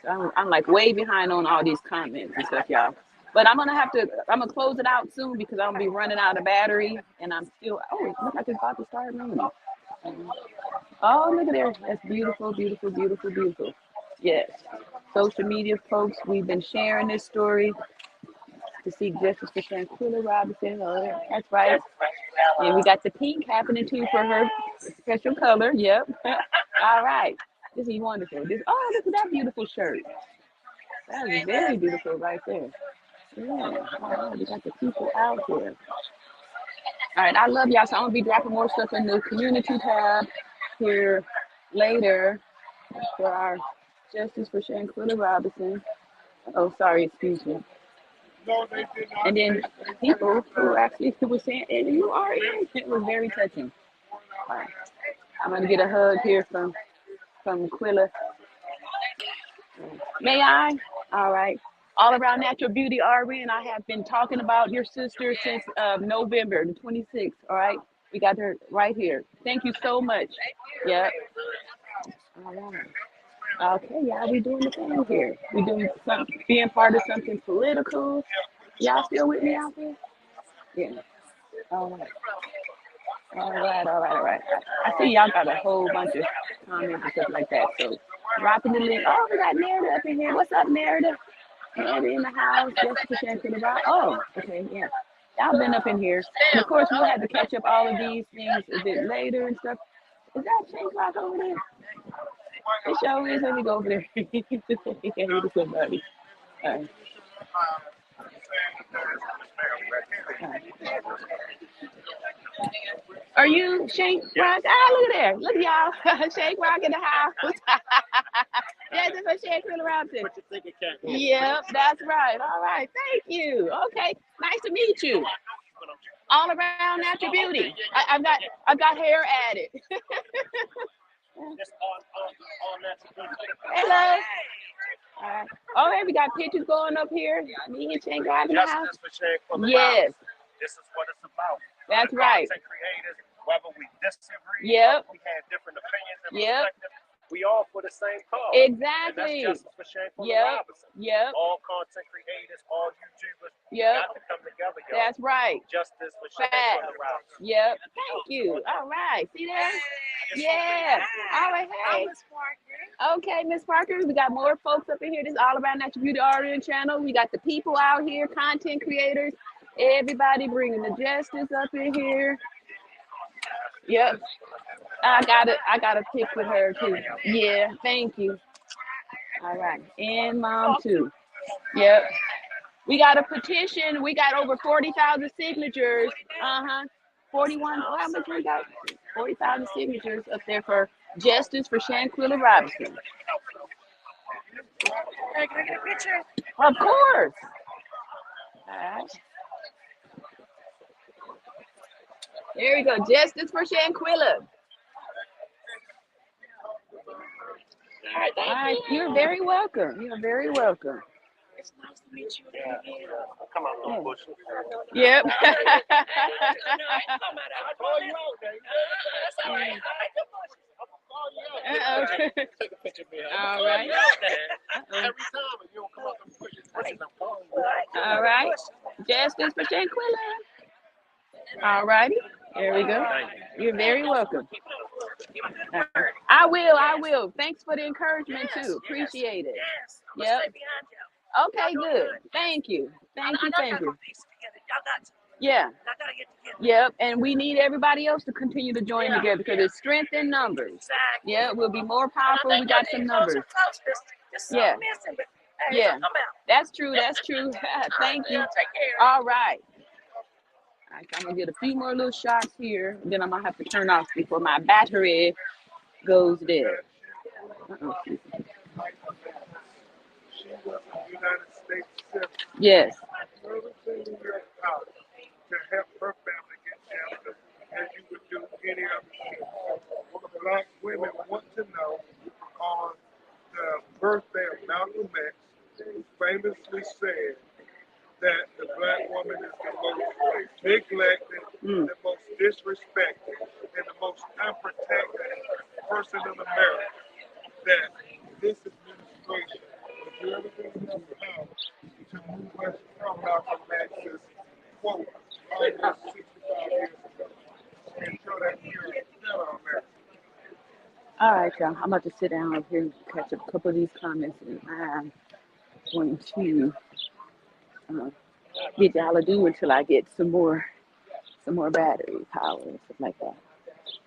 So I'm like way behind on all these comments and stuff, y'all. But I'm gonna close it out soon because I'm gonna be running out of battery, and I'm still. Oh, it looks like it's about to start raining. Oh, look at there. That's beautiful, beautiful, beautiful, beautiful. Yes. Social media folks, we've been sharing this story to seek justice for Shanquella Robinson. Oh, that's right. And we got the pink happening too for her special color. Yep. All right. This is wonderful. Look at that beautiful shirt. That is very beautiful right there. Yeah. All right. We got the people out here. All right. I love y'all. So I'm going to be dropping more stuff in the community tab here later for our justice for Shanquella Robinson. Oh, sorry. Excuse me. And then people who actually were saying, and you are in. It was very touching. All right. I'm going to get a hug here from Quilla. May I? All right. All Around Natural Beauty RN. I have been talking about your sister since November the 26th. All right. We got her right here. Thank you so much. Yep. All right. Okay, y'all, we doing the thing here. We doing something, being part of something political. Y'all still with me out there? Yeah. All right. All right. I see y'all got a whole bunch of comments and stuff like that. So dropping the link. Oh, we got Narrative up in here. What's up, Narrative? Narrative in the house. Jessica Shanquella about. Oh, okay, yeah. Y'all been up in here. And of course, we'll have to catch up all of these things a bit later and stuff. Is that Shane Rock over there? It sure is. Let me go over there. To somebody. All right. Are you Shank Rock? Look at there. Look at y'all. Shank Rock in the house. Yeah, this is Shanquella Robinson. Yep, that's right. All right. Thank you. Okay. Nice to meet you. All Around Natural Beauty. I've got hair added. Hello. All right. Oh, hey, we got pictures going up here. Me and Shank Rock in the house. Yes. This is what it's about. That's right. Creators, whether we disagree, yep. We have different opinions and yep. perspectives, we all for the same cause. Exactly. And that's justice for Shanquella Robinson. Yep. All content creators, all YouTubers, yep. got to come together, y'all. That's right. Justice for Shanquella Robinson. Yep. Thank you. All right. See there? Yeah. All right. Hey. Okay, Miss Parker. We got more folks up in here. This is All Around Natural Beauty RN channel. We got the people out here, content creators. Everybody bringing the justice up in here. Yep. I got a pic with her too. Yeah, thank you. All right. And mom too. Yep. We got a petition. We got over 40,000 signatures. 41. How much we got? 40,000 signatures up there for justice for Shanquella Robinson. Can I get a picture? Of course. All right. There we go. Justice for Shanquella. All right. You're very welcome. You're very welcome. It's nice to meet you. Come on, little bush. Yep. Uh-oh. Take a picture of me. All right. Every time and you don't come out the picture. All right. Justice for Shanquella. All righty. There we go. You're very welcome. I will. I will. Thanks for the encouragement too. Appreciate it. Yep. Okay, good. Thank you. Thank you. Thank you. Yeah. Yep. And we need everybody else to continue to join together because it's strength in numbers. Yeah, we'll be more powerful. We got some numbers. Yeah. Yeah. That's true. That's true. Thank you. All right. I'm gonna get a few more little shots here, and then I'm gonna have to turn off before my battery goes dead. Uh-oh. She was a United States citizen. Yes. 17 years out to help her family get justice as you would do any other citizen. Black women want to know on the birthday of Malcolm X, who famously said that the black woman is the most neglected, the most disrespected, and the most unprotected person in America. That this administration will do everything in their power to move us from Malcolm X's quote almost 65 years ago and show that we are still America. All right, y'all. I'm about to sit down up here and catch up a couple of these comments, and I'm going to get y'all to do until I get some more battery power and stuff like that.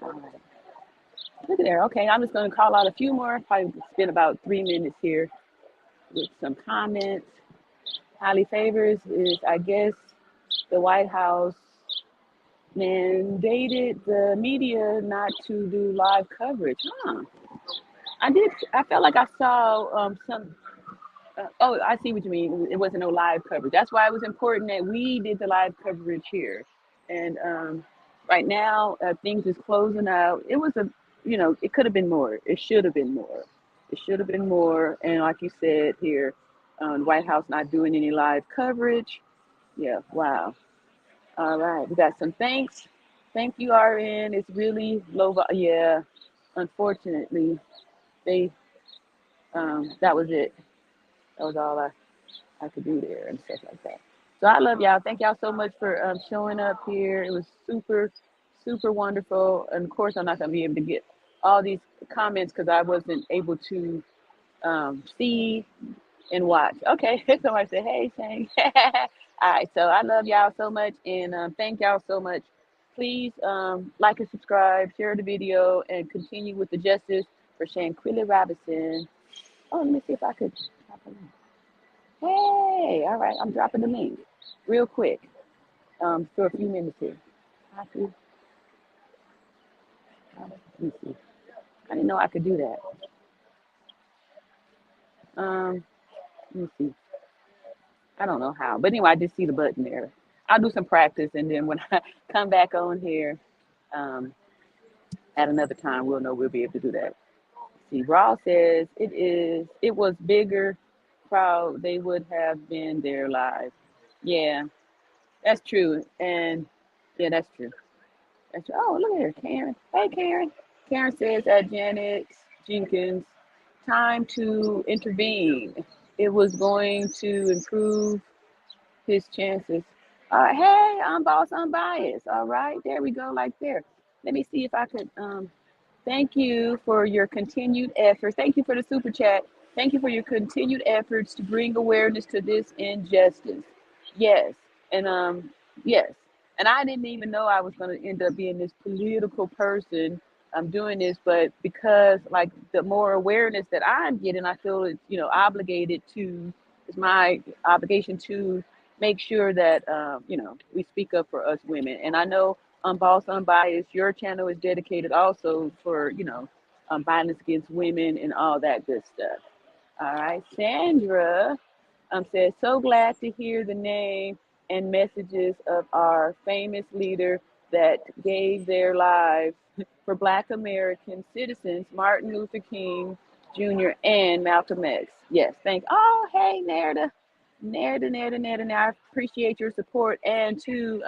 All right. Look at there. Okay, I'm just going to call out a few more. Probably spend about 3 minutes here with some comments. Highly favors is, I guess, the White House mandated the media not to do live coverage. Huh. I felt like I saw some. Oh, I see what you mean. It wasn't no live coverage. That's why it was important that we did the live coverage here. And right now, things is closing out. It was it could have been more. It should have been more. It should have been more. And like you said here, the White House not doing any live coverage. Yeah, wow. All right, we got some thanks. Thank you, RN. It's really low. Yeah, unfortunately, they that was it. That was all I could do there and stuff like that. So I love y'all. Thank y'all so much for showing up here. It was super, super wonderful. And of course, I'm not gonna be able to get all these comments because I wasn't able to see and watch. Okay, somebody said, "Hey, Shane." All right, so I love y'all so much, and thank y'all so much. Please like and subscribe, share the video, and continue with the justice for Shanquella Robinson. Oh, let me see if I could. Hey, all right, I'm dropping the link real quick for a few minutes here. Let me see. I didn't know I could do that. Let me see. I don't know how, but anyway, I just see the button there. I'll do some practice, and then when I come back on here at another time, we'll be able to do that. See, Raw says it was bigger crowd. They would have been there live. Yeah, that's true. And yeah, that's true. That's true. Oh, look at her, Karen. Hey, Karen. Karen says at Janet Jenkins, time to intervene. It was going to improve his chances. Hey, I'm boss, unbiased. All right, there we go, like there. Let me see if I could. Thank you for your continued effort. Thank you for the super chat. Thank you for your continued efforts to bring awareness to this injustice. Yes, and yes, and I didn't even know I was going to end up being this political person. I'm doing this, but because like the more awareness that I'm getting, I feel it's obligated to. It's my obligation to make sure that we speak up for us women. And I know Boss Unbiased, your channel is dedicated also for violence against women and all that good stuff. All right, Sandra says, so glad to hear the name and messages of our famous leader that gave their lives for Black American citizens, Martin Luther King Jr. and Malcolm X. Yes, thank. Oh, hey, Nerda. I appreciate your support, and to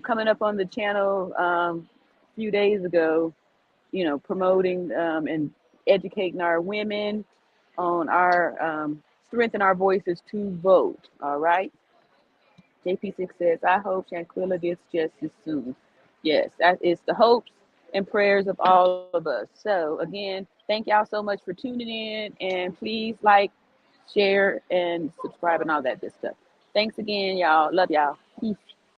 coming up on the channel a few days ago, promoting and educating our women on our strengthen our voices to vote. All right. JP6 says, I hope Shanquilla gets justice soon. Yes, that is the hopes and prayers of all of us. So, again, thank y'all so much for tuning in. And please like, share, and subscribe, and all that good stuff. Thanks again, y'all. Love y'all. Peace.